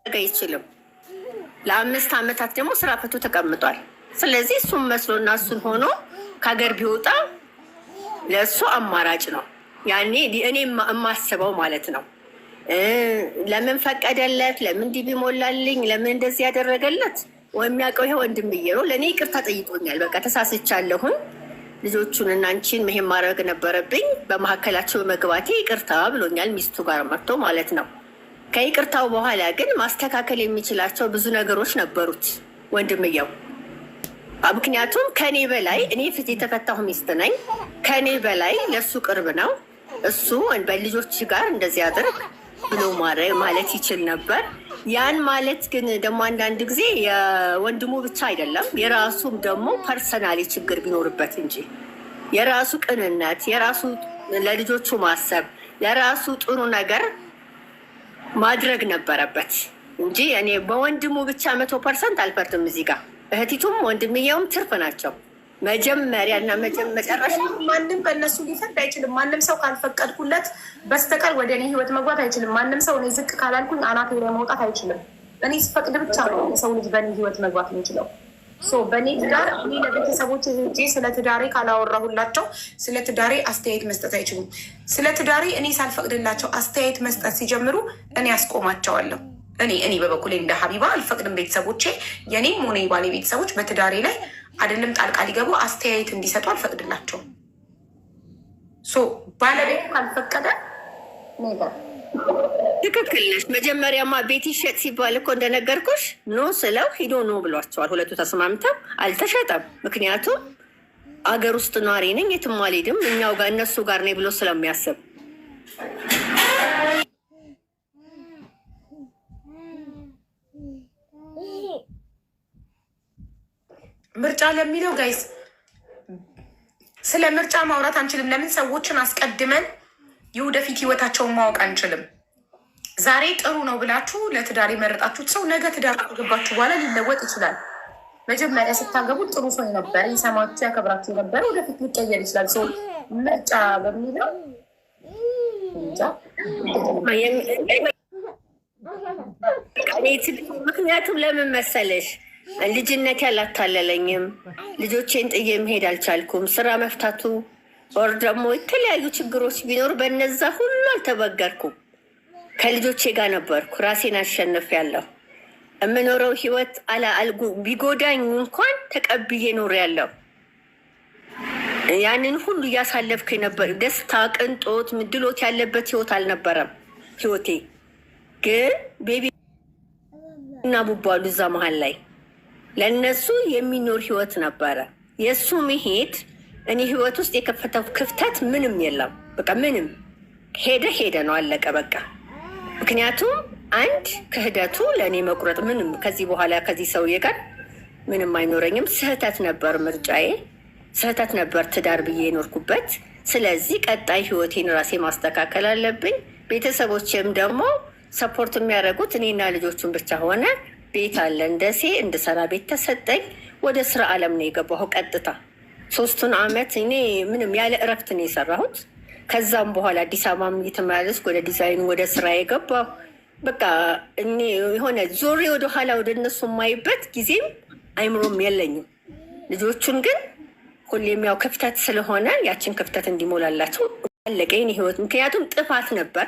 አይችልም። ለ5 ዓመታት ደግሞ ስራ ፈቶ ተቀምጧል። ስለዚህ እሱም መስሎና እሱን ሆኖ ከሀገር ቢወጣ ለእሱ አማራጭ ነው። ያኔ እኔ የማስበው ማለት ነው። ለምን ፈቀደለት? ለምን እንዲህ ቢሞላልኝ? ለምን እንደዚህ ያደረገለት? የሚያውቀው ይሄ ወንድምዬ ነው። ለእኔ ይቅርታ ጠይቆኛል። በቃ ተሳስቻለሁኝ፣ ልጆቹን እና አንቺን ይሄን ማድረግ ነበረብኝ፣ በመካከላቸው በመግባቴ ይቅርታ ብሎኛል። ሚስቱ ጋር መጥቶ ማለት ነው። ከይቅርታው በኋላ ግን ማስተካከል የሚችላቸው ብዙ ነገሮች ነበሩት ወንድምየው። ምክንያቱም ከኔ በላይ እኔ ፍት የተፈታሁ ሚስት ነኝ። ከኔ በላይ ለእሱ ቅርብ ነው። እሱ በልጆች ጋር እንደዚህ አድርግ ብሎ ማለት ይችል ነበር። ያን ማለት ግን ደግሞ አንዳንድ ጊዜ የወንድሙ ብቻ አይደለም የራሱም ደግሞ ፐርሰናሊ ችግር ቢኖርበት እንጂ የራሱ ቅንነት፣ የራሱ ለልጆቹ ማሰብ፣ ለራሱ ጥሩ ነገር ማድረግ ነበረበት እንጂ እኔ በወንድሙ ብቻ 100% አልፈርድም። እዚህ ጋር እህቲቱም ወንድምየውም ትርፍ ናቸው። መጀመሪያ እና መጨረሻ ማንም በእነሱ ሊፈርድ አይችልም። ማንም ሰው ካልፈቀድኩለት በስተቀር ወደ እኔ ህይወት መግባት አይችልም። ማንም ሰው እኔ ዝቅ ካላልኩኝ አናቴ ላይ መውጣት አይችልም። እኔ ስፈቅድ ብቻ ነው የሰው ልጅ በእኔ ህይወት መግባት የሚችለው። በእኔ ትዳር እኔ ለቤተሰቦች ሄጄ ስለ ትዳሬ ካላወራሁላቸው ስለ ትዳሬ አስተያየት መስጠት አይችሉም። ስለ ትዳሬ እኔ ሳልፈቅድላቸው አስተያየት መስጠት ሲጀምሩ እኔ አስቆማቸዋለሁ። እኔ በበኩሌ እንደ ሀቢባ አልፈቅድም። ቤተሰቦቼ የኔም ሆነ የባሌ ቤተሰቦች በትዳሬ ላይ አይደለም ጣልቃ ሊገቡ አስተያየት እንዲሰጡ አልፈቅድላቸውም። ባለቤቱ ካልፈቀደ ትክክል ነሽ። መጀመሪያማ ቤት ይሸጥ ሲባል እኮ እንደነገርኩሽ ኖ ስለው ሂዶ ኖ ብሏቸዋል። ሁለቱ ተስማምተው አልተሸጠም። ምክንያቱም አገር ውስጥ ኗሪ ነኝ የትም አልሄድም እኛው ጋር እነሱ ጋር ነኝ ብሎ ስለሚያስብ ምርጫ ለሚለው ጋይስ ስለ ምርጫ ማውራት አንችልም። ለምን ሰዎችን አስቀድመን የወደፊት ህይወታቸውን ማወቅ አንችልም። ዛሬ ጥሩ ነው ብላችሁ ለትዳር የመረጣችሁት ሰው ነገ ትዳር ከገባችሁ በኋላ ሊለወጥ ይችላል። መጀመሪያ ስታገቡት ጥሩ ሰው የነበረ ይሰማችሁ፣ ያከብራችሁ የነበረ ወደፊት ሊቀየር ይችላል። ሰው ምርጫ በሚለው ምክንያቱም ለምን መሰለሽ ልጅነት ያላታለለኝም ልጆቼን ጥዬ መሄድ አልቻልኩም። ስራ መፍታቱ ወር ደግሞ የተለያዩ ችግሮች ቢኖሩ በነዛ ሁሉ አልተበገርኩም። ከልጆቼ ጋር ነበርኩ። ራሴን አሸንፌያለሁ። የምኖረው ህይወት አልጉ ቢጎዳኝ እንኳን ተቀብዬ ኖር ያለው ያንን ሁሉ እያሳለፍኩ ነበር። ደስታ፣ ቅንጦት፣ ምድሎት ያለበት ህይወት አልነበረም ህይወቴ። ግን ቤቢ እና ቡባሉ እዛ መሀል ላይ ለእነሱ የሚኖር ህይወት ነበረ። የእሱ መሄድ እኔ ህይወት ውስጥ የከፈተው ክፍተት ምንም የለም። በቃ ምንም ሄደ ነው አለቀ በቃ። ምክንያቱም አንድ ክህደቱ ለእኔ መቁረጥ ምንም ከዚህ በኋላ ከዚህ ሰውዬ ጋር ምንም አይኖረኝም። ስህተት ነበር ምርጫዬ፣ ስህተት ነበር ትዳር ብዬ የኖርኩበት። ስለዚህ ቀጣይ ህይወቴን ራሴ ማስተካከል አለብኝ። ቤተሰቦችም ደግሞ ሰፖርት የሚያደርጉት እኔና ልጆቹን ብቻ ሆነ። ቤት አለን ደሴ እንድሰራ ቤት ተሰጠኝ። ወደ ስራ አለም ነው የገባሁ ቀጥታ 3 ዓመት እኔ ምንም ያለ እረፍት ነው የሰራሁት። ከዛም በኋላ አዲስ አበባም እየተመላለስኩ ወደ ዲዛይኑ ወደ ስራ የገባሁ። በቃ እኔ የሆነ ዞሬ ወደኋላ ወደ እነሱ የማይበት ጊዜም አይምሮም የለኝም። ልጆቹን ግን ሁሌም ያው ክፍተት ስለሆነ ያችን ክፍተት እንዲሞላላቸው አለቀ የኔ ህይወት። ምክንያቱም ጥፋት ነበር፣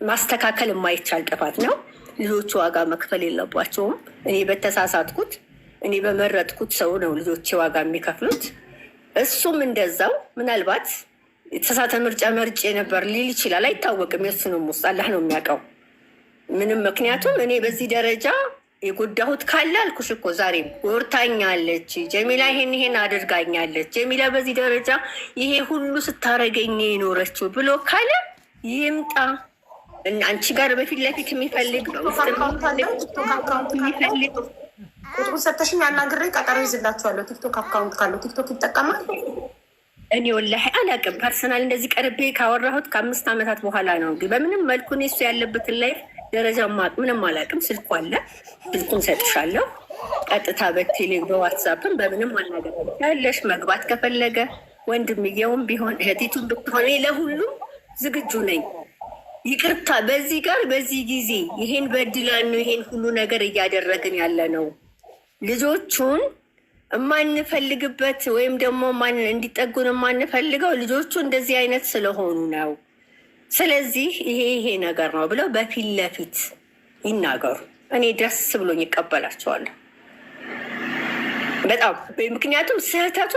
ማስተካከል የማይቻል ጥፋት ነው። ልጆቹ ዋጋ መክፈል የለባቸውም። እኔ በተሳሳትኩት እኔ በመረጥኩት ሰው ነው ልጆቼ ዋጋ የሚከፍሉት። እሱም እንደዛው ምናልባት የተሳሳተ ምርጫ መርጬ ነበር ሊል ይችላል፣ አይታወቅም። የሱንም ውስጥ አላህ ነው የሚያውቀው ምንም። ምክንያቱም እኔ በዚህ ደረጃ የጎዳሁት ካለ አልኩሽ እኮ ዛሬም ጎርታኛለች ጀሚላ፣ ይሄን አድርጋኛለች ጀሚላ፣ በዚህ ደረጃ ይሄ ሁሉ ስታረገኝ የኖረችው ብሎ ካለ ይምጣ። አንቺ ጋር በፊት ለፊት የሚፈልግ ቁጥሩ ሰተሽኝ አናግሬ ቀጠሮ ይዝላችኋለሁ። ቲክቶክ አካውንት ካለው ቲክቶክ ይጠቀማል። እኔ ወላሂ አላቅም። ፐርሰናል እንደዚህ ቀርቤ ካወራሁት ከ5 ዓመታት በኋላ ነው። እንግዲህ በምንም መልኩ እኔ እሱ ያለበትን ላይ ደረጃ ምንም አላቅም። ስልኩ አለ፣ ስልኩን ሰጥሻለሁ። ቀጥታ በቴሌ በዋትሳፕን በምንም ማናገር ያለሽ መግባት ከፈለገ ወንድምየውም ቢሆን እህቲቱን ብትሆን ለሁሉም ዝግጁ ነኝ። ይቅርታ በዚህ ጋር በዚህ ጊዜ ይሄን በድላን ነው ይሄን ሁሉ ነገር እያደረግን ያለ ነው። ልጆቹን የማንፈልግበት ወይም ደግሞ እንዲጠጉን የማንፈልገው ልጆቹ እንደዚህ አይነት ስለሆኑ ነው። ስለዚህ ይሄ ነገር ነው ብለው በፊት ለፊት ይናገሩ። እኔ ደስ ብሎኝ ይቀበላቸዋለሁ በጣም። ምክንያቱም ስህተት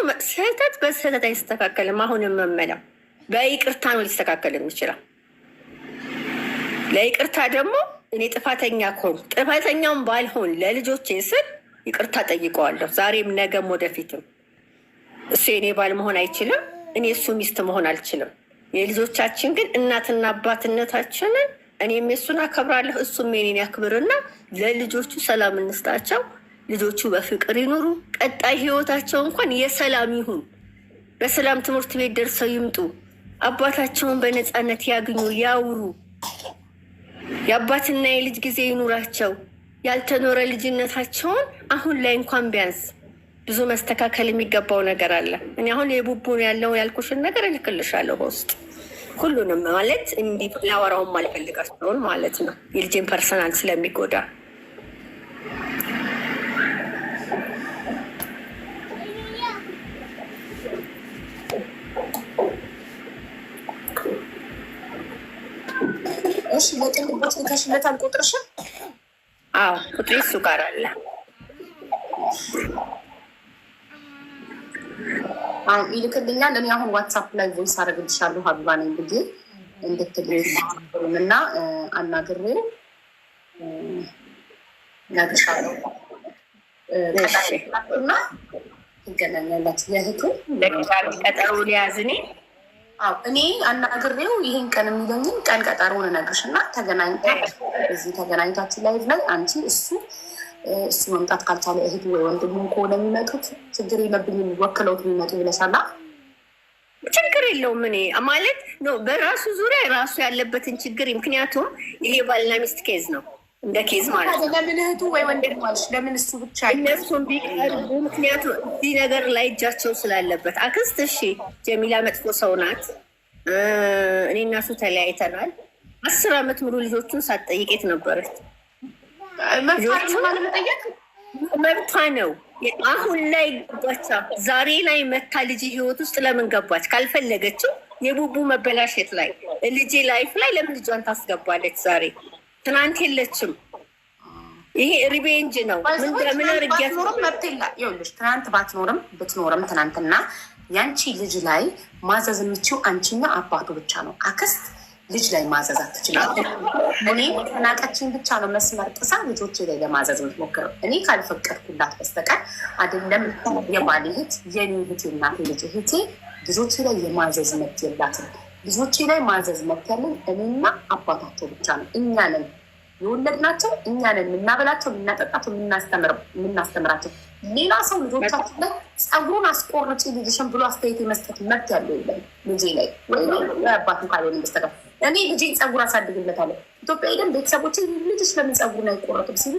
በስህተት አይስተካከልም። አሁንም መመለው በይቅርታ ነው ሊስተካከል የሚችለው። ለይቅርታ ደግሞ እኔ ጥፋተኛ ከሆኑ ጥፋተኛውን ባልሆን ለልጆቼ ስል ይቅርታ ጠይቀዋለሁ። ዛሬም ነገም ወደፊትም እሱ የኔ ባል መሆን አይችልም፣ እኔ እሱ ሚስት መሆን አልችልም። የልጆቻችን ግን እናትና አባትነታችንን እኔም የሱን አከብራለሁ፣ እሱም የኔን ያክብርና ለልጆቹ ሰላም እንስጣቸው። ልጆቹ በፍቅር ይኑሩ። ቀጣይ ህይወታቸው እንኳን የሰላም ይሁን። በሰላም ትምህርት ቤት ደርሰው ይምጡ። አባታቸውን በነፃነት ያግኙ፣ ያውሩ። የአባትና የልጅ ጊዜ ይኑራቸው። ያልተኖረ ልጅነታቸውን አሁን ላይ እንኳን ቢያንስ ብዙ መስተካከል የሚገባው ነገር አለ። እኔ አሁን የቡቡን ያለው ያልኩሽን ነገር እልክልሻለሁ በውስጥ ሁሉንም ማለት እንዲህ ላወራውም አልፈልጋቸውን ማለት ነው። የልጅን ፐርሰናል ስለሚጎዳ እሺ። ለጥንቦት ልከሽለታል ቁጥርሽን? አዎ ቁጥሬ እሱ ጋር አለ። አሁን ይልክልኛል። እኔ አሁን ዋትሳፕ ላይ ቮይስ አደርግልሻለሁ ሀቢባ ነኝ ብዬ እንድትልም እና አናግሬው ነግርሻለሁ እና ትገናኛላችሁ። የእህቱ ቀጠሮ ሊያዝ እኔ አናግሬው ይሄን ቀን የሚለኝን ቀን ቀጠሮውን እነግርሽ እና ተገናኝታችሁ ላይቭ ላይ አንቺ እሱ መምጣት ካልቻለ እህቱ ወይ ወንድሙ ከሆነ የሚመጡት ችግር የለብኝም ወክለውት የሚመጡ ብለሻላ። ችግር የለውም። እኔ ማለት ነው በራሱ ዙሪያ ራሱ ያለበትን ችግር፣ ምክንያቱም ይሄ ባልና ሚስት ኬዝ ነው እንደ ኬዝ ማለት ነው። ለምን እህቱ ወይ ወንድሙ አልሽ? ለምን እሱ ብቻ? እነሱም ቢቀርቡ ምክንያቱም እዚህ ነገር ላይ እጃቸው ስላለበት። አክስት እሺ ጀሚላ መጥፎ ሰው ናት። እኔ እና እሱ ተለያይተናል። 10 ዓመት ሙሉ ልጆቹን ሳትጠይቄት ነበረች። መብቷ ነው። አሁን ላይ ገባቻ። ዛሬ ላይ መታ ልጅ ህይወት ውስጥ ለምን ገባች? ካልፈለገችው የቡቡ መበላሸት ላይ ልጅ ላይፍ ላይ ለምን ልጇን ታስገባለች? ዛሬ ትናንት የለችም። ይሄ ሪቬንጅ ነው። ምን አርጊያት መብት ይኸውልሽ፣ ትናንት ብትኖርም ትናንትና ያንቺ ልጅ ላይ ማዘዝ የምችው አንቺና አባቱ ብቻ ነው። አክስት ልጅ ላይ ማዘዝ አትችልም። እኔ ተናቀችን ብቻ ነው መስመር ጥሳ ልጆቼ ላይ ለማዘዝ የምትሞክረው። እኔ ካልፈቀድኩላት በስተቀር አይደለም። የባል እህት፣ የኔ እህቴ፣ እናቴ ልጅ እህቴ ልጆቼ ላይ የማዘዝ መብት የላትም። ልጆቼ ላይ ማዘዝ መብት ያለን እኔና አባታቸው ብቻ ነው። እኛ ነን የወለድናቸው፣ እኛ ነን የምናበላቸው፣ የምናጠጣቸው፣ የምናስተምራቸው። ሌላ ሰው ልጆቻችን ላይ ፀጉሩን አስቆርጪ ልጅሽን ብሎ አስተያየት የመስጠት መብት ያለው የለም ልጄ ላይ ወይ አባቱ ካልሆነ በስተቀር። እኔ ልጄን ፀጉር አሳድግለታለሁ። ኢትዮጵያ ሄደን ቤተሰቦች ልጅሽ ለምን ፀጉሩን አይቆረጥም ሲሉ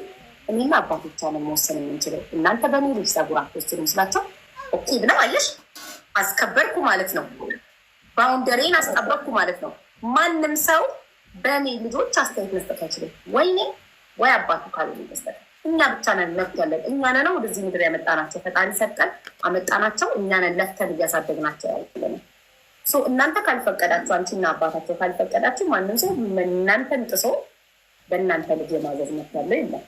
እኔና አባቱ ብቻ ነው መወሰን የምንችለው። እናንተ በእኔ ልጅ ፀጉር አትወስኑም ስላቸው ኦኬ ብለው አየሽ፣ አስከበርኩ ማለት ነው። ባውንደሬን አስጠበቅኩ ማለት ነው። ማንም ሰው በእኔ ልጆች አስተያየት መስጠት አይችልም። ወይኔ ወይ አባቱ ካልሆነ በስተቀር እኛ ብቻ ነን መብት ያለን። እኛ ነን ወደዚህ ምድር ያመጣናቸው። ፈጣሪ ሰጠን አመጣናቸው። እኛ ነን ለፍተን እያሳደግናቸው ያለን። እናንተ ካልፈቀዳችሁ፣ አንቺና አባታቸው ካልፈቀዳችሁ ማንም ሰው እናንተን ጥሶ በእናንተ ልጅ የማዘዝ መብት ያለው የለም።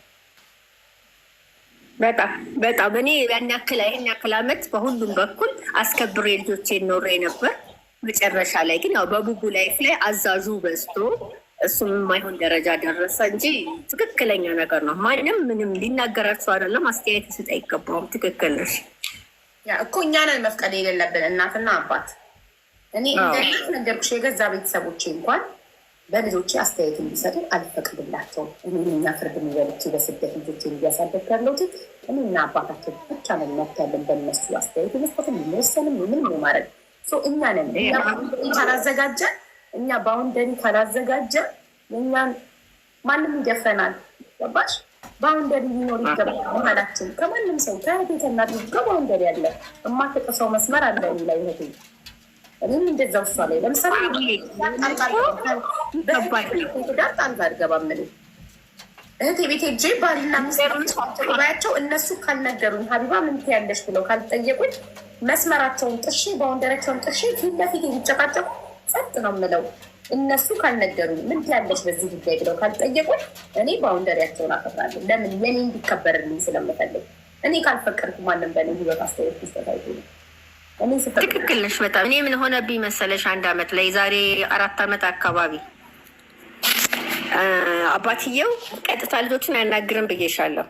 በጣም እኔ ያን ያክል ይህን ያክል አመት በሁሉም በኩል አስከብሬ ልጆቼን ኖሬ ነበር። መጨረሻ ላይ ግን ያው በቡቡ ላይፍ ላይ አዛዡ በዝቶ እሱም የማይሆን ደረጃ ደረሰ እንጂ ትክክለኛ ነገር ነው። ማንም ምንም ሊናገራቸው አይደለም፣ አስተያየት ስጥ አይገባውም። ትክክል ነሽ እኮ። እኛ ነን መፍቀድ የሌለብን እናትና አባት። እኔ እንደት ነገርኩሽ፣ የገዛ ቤተሰቦቼ እንኳን በልጆቼ አስተያየት እንዲሰጡ አልፈቅድላቸውም። እኔ ፍርድ የሚበልቼ በስደት ልጆቼ እንዲያሳደግ ያለሁት እኔና አባታቸው ብቻ ነን መብት ያለን በነሱ አስተያየት መስጠትም የሚወሰንም ምንም የማድረግ እኛ ነን። እኛ ባውንደሪ ካላዘጋጀ እኛን ማንም ይደፍረናል። ገባሽ? ባውንደሪ ሊኖር ይገባል መሀላችን ከማንም ሰው ከቤተና ልጅ ባውንደሪ አለ። የማትጥሰው መስመር አለ ላይ ነው። እኔም እንደዛው እሷ ላይ ለምሳሌ ዳር ጣልቃ አልገባም። እህቴ ቤቴ እጄ ባልና ሚስባያቸው እነሱ ካልነገሩኝ ሀቢባ ምን ትያለሽ ብለው ካልጠየቁኝ መስመራቸውን ጥሼ ባውንደሪያቸውን ጥሼ ፊት ለፊት የሚጨቃጨቁ ጸጥ ነው የምለው። እነሱ ካልነገሩኝ ምን ትያለሽ በዚህ ጉዳይ ብለው ካልጠየቁኝ እኔ ባውንደሪያቸውን አከብራለሁ። ለምን የኔ እንዲከበርልኝ ስለምፈልግ። እኔ ካልፈቀድኩ ማንም በእኔ ህይወት አስተያየት ይስተታይቱ ነው። ትክክል ነሽ በጣም። እኔ ምን ሆነብኝ መሰለሽ 1 ዓመት ላይ ዛሬ 4 ዓመት አካባቢ አባትየው ቀጥታ ልጆችን አያናግርም ብዬሻለሁ።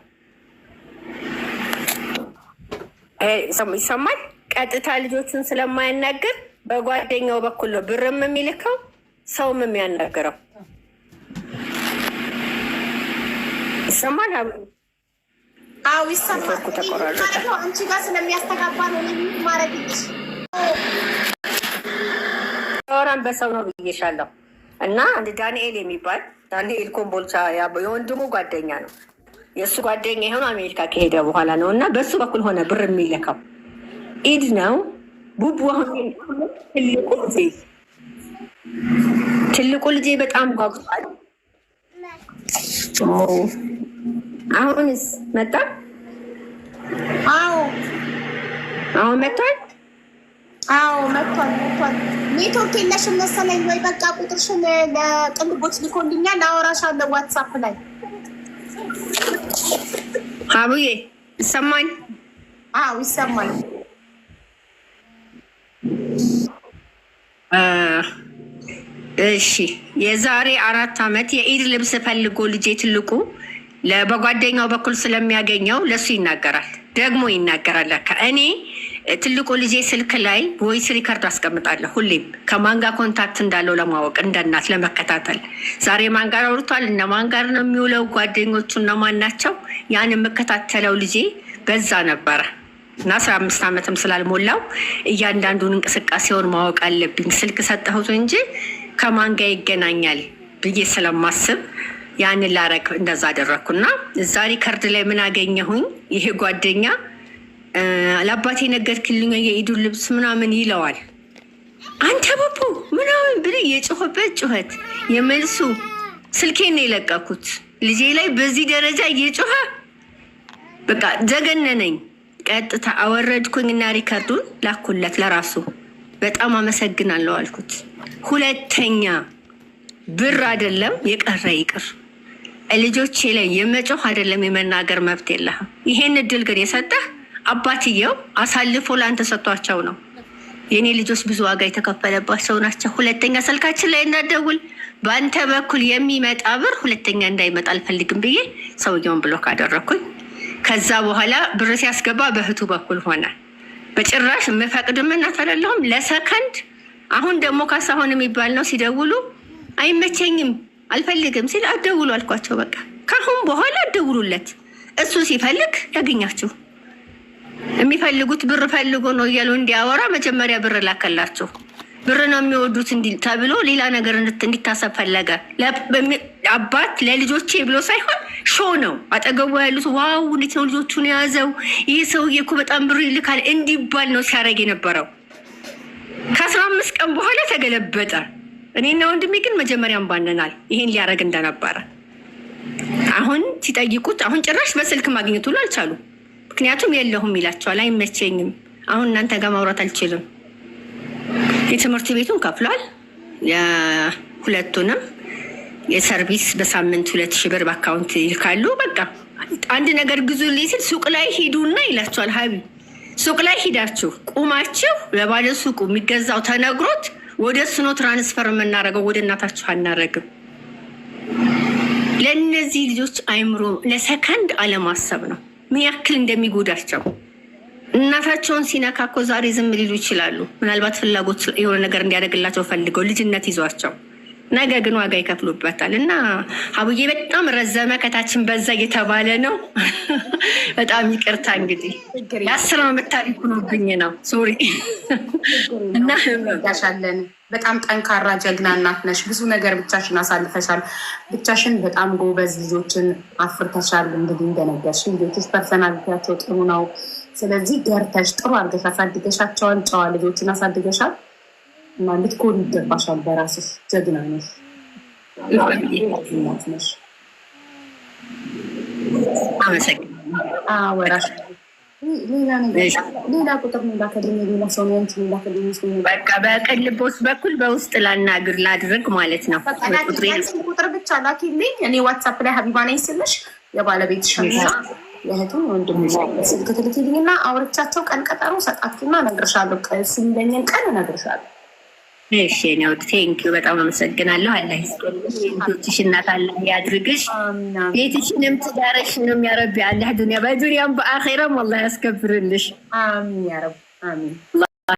ይሰማል። ቀጥታ ልጆችን ስለማያናግር በጓደኛው በኩል ነው ብርም የሚልከው ሰውም የሚያናግረው። ይሰማል። አዎ ይሰማል። አንቺ ጋር ስለሚያስተጋባ ነው ማረግሽ ወራን በሰው ነው ብዬሻለሁ። እና አንድ ዳንኤል የሚባል ዳንኤል ኮምቦልቻ የወንድሙ ጓደኛ ነው። የእሱ ጓደኛ የሆነ አሜሪካ ከሄደ በኋላ ነው። እና በሱ በኩል ሆነ ብር የሚለካው ኢድ ነው። ቡቡ ትልቁ ልጄ በጣም ጓጉቷል። አሁንስ መጣ? አዎ አሁን መጥቷል። አዎ መጥቷል። ኔትወርክ የለሽም መሰለኝ ወይ? በቃ ቁጥርሽን ለቅልቦች ሊኮልኛል፣ አወራሻለሁ ዋትሳፕ ላይ። አቡዬ ይሰማኝ? አዎ ይሰማኝ። እሺ የዛሬ 4 ዓመት የኢድ ልብስ ፈልጎ ልጄ ትልቁ በጓደኛው በኩል ስለሚያገኘው ለሱ ይናገራል፣ ደግሞ ይናገራል። እኔ ትልቁ ልጄ ስልክ ላይ ቮይስ ሪከርድ አስቀምጣለሁ ሁሌም ከማን ጋር ኮንታክት እንዳለው ለማወቅ እንደናት ለመከታተል። ዛሬ ማን ጋር አውርቷል፣ እነማን ጋር ነው የሚውለው፣ ጓደኞቹ እነማን ናቸው፣ ያን የምከታተለው ልጄ በዛ ነበረ። እና 15 ዓመትም ስላልሞላው እያንዳንዱን እንቅስቃሴውን ማወቅ አለብኝ። ስልክ ሰጠሁት እንጂ ከማን ጋር ይገናኛል ብዬ ስለማስብ ያንን ላረግ እንደዛ አደረግኩና እዛ ሪከርድ ላይ ምን አገኘሁኝ? ይሄ ጓደኛ ለአባቴ ነገርክልኝ የኢዱን ልብስ ምናምን ይለዋል። አንተ ቡቡ ምናምን ብል የጮኸበት ጩኸት የመልሱ ስልኬን ነው የለቀኩት ልጄ ላይ በዚህ ደረጃ እየጮኸ በቃ ዘገነነኝ። ቀጥታ አወረድኩኝ እና ሪከርዱን ላኩለት ለራሱ። በጣም አመሰግናለሁ አልኩት። ሁለተኛ ብር አይደለም የቀረ ይቅር፣ ልጆቼ ላይ የመጮህ አይደለም የመናገር መብት የለህም። ይሄን እድል ግን የሰጠህ አባትየው አሳልፎ ለአንተ ሰጥቷቸው ነው። የኔ ልጆች ብዙ ዋጋ የተከፈለባቸው ናቸው። ሁለተኛ ስልካችን ላይ እንዳትደውል፣ በአንተ በኩል የሚመጣ ብር ሁለተኛ እንዳይመጣ አልፈልግም ብዬ ሰውየውን ብሎክ አደረግኩኝ። ከዛ በኋላ ብር ሲያስገባ በእህቱ በኩል ሆነ። በጭራሽ የምፈቅድም እናት አይደለሁም ለሰከንድ። አሁን ደግሞ ካሳሁን የሚባል ነው ሲደውሉ አይመቸኝም አልፈልግም ሲል አትደውሉ አልኳቸው። በቃ ካሁን በኋላ አትደውሉለት፣ እሱ ሲፈልግ ያገኛችሁ። የሚፈልጉት ብር ፈልጎ ነው እያሉ እንዲያወራ መጀመሪያ ብር ላከላቸው። ብር ነው የሚወዱት እንዲል ተብሎ ሌላ ነገር እንዲታሰብ ፈለገ። አባት ለልጆቼ ብሎ ሳይሆን ሾ ነው አጠገቡ ያሉት ዋው እንዴት ነው ልጆቹን የያዘው ይህ ሰውዬ እኮ በጣም ብር ይልካል እንዲባል ነው ሲያደርግ የነበረው። ከ15 ቀን በኋላ ተገለበጠ። እኔና ወንድሜ ግን መጀመሪያም ባነናል ይሄን ሊያደርግ እንደነበረ። አሁን ሲጠይቁት አሁን ጭራሽ በስልክ ማግኘት ሁሉ አልቻሉ። ምክንያቱም የለሁም ይላቸዋል፣ አይመቸኝም፣ አሁን እናንተ ጋር ማውራት አልችልም። የትምህርት ቤቱን ከፍሏል፣ የሁለቱንም የሰርቪስ በሳምንት 2000 ብር በአካውንት ይልካሉ። በቃ አንድ ነገር ግዙልኝ ሲል ሱቅ ላይ ሂዱና ይላቸዋል። ሀቢ ሱቅ ላይ ሂዳችሁ ቁማችሁ ለባለ ሱቁ የሚገዛው ተነግሮት ወደ እሱ ነው ትራንስፈር የምናደርገው፣ ወደ እናታችሁ አናደርግም። ለእነዚህ ልጆች አይምሮ ለሰከንድ አለማሰብ ነው ምን ያክል እንደሚጎዳቸው። እናታቸውን ሲነካ እኮ ዛሬ ዝም ሊሉ ይችላሉ። ምናልባት ፍላጎት የሆነ ነገር እንዲያደርግላቸው ፈልገው ልጅነት ይዟቸው ነገ ግን ዋጋ ይከፍሉበታል። እና አቡዬ በጣም ረዘመ ከታችን በዛ እየተባለ ነው። በጣም ይቅርታ እንግዲህ የ10 ዓመት ታሪክ ሆኖብኝ ነው። ሶሪ እና ያሻለን በጣም ጠንካራ ጀግና እናት ነሽ። ብዙ ነገር ብቻሽን አሳልፈሻል። ብቻሽን በጣም ጎበዝ ልጆችን አፍርተሻል። እንግዲህ እንደነገርሽ ልጆችሽ ፐርሰናሊቲያቸው ጥሩ ነው። ስለዚህ ገርተሽ ጥሩ አድርገሽ አሳድገሻቸዋል። ጨዋ ልጆችን አሳድገሻል እና ልትኮሪ ይገባሻል። በራስሽ ጀግና ነሽ፣ እናት ነሽ። ወራሽ ሌላ ቁጥር እንዳከልኝ ሌላ ሰው ነው እንዳከልኝ በቃ በቅልቦች በኩል በውስጥ ላናግር ላድርግ ማለት ነው። ቁጥር ብቻ ላኪልኝ። እኔ ዋትሳፕ ላይ ሀቢባ ነኝ ስልሽ የባለቤትሽና የእህቱን ወንድም ስልክ ትልኪልኝና አውርቻቸው ቀን ቀጠሮ ሰጣችሁና እነግርሻለሁ። ስንለኝን ቀን እነግርሻለሁ። እሺ ነው። ቴንኪው በጣም አመሰግናለሁ። አላህ ይስጥልሽ። ልጆችሽ እናት አላህ ያድርግሽ። ቤትሽንም ትዳርሽንም ያ ረቢ አላህ ዱንያ በዱንያም በአኺራም አላህ ያስከብርልሽ። አሚን ያ ረብ አሚን።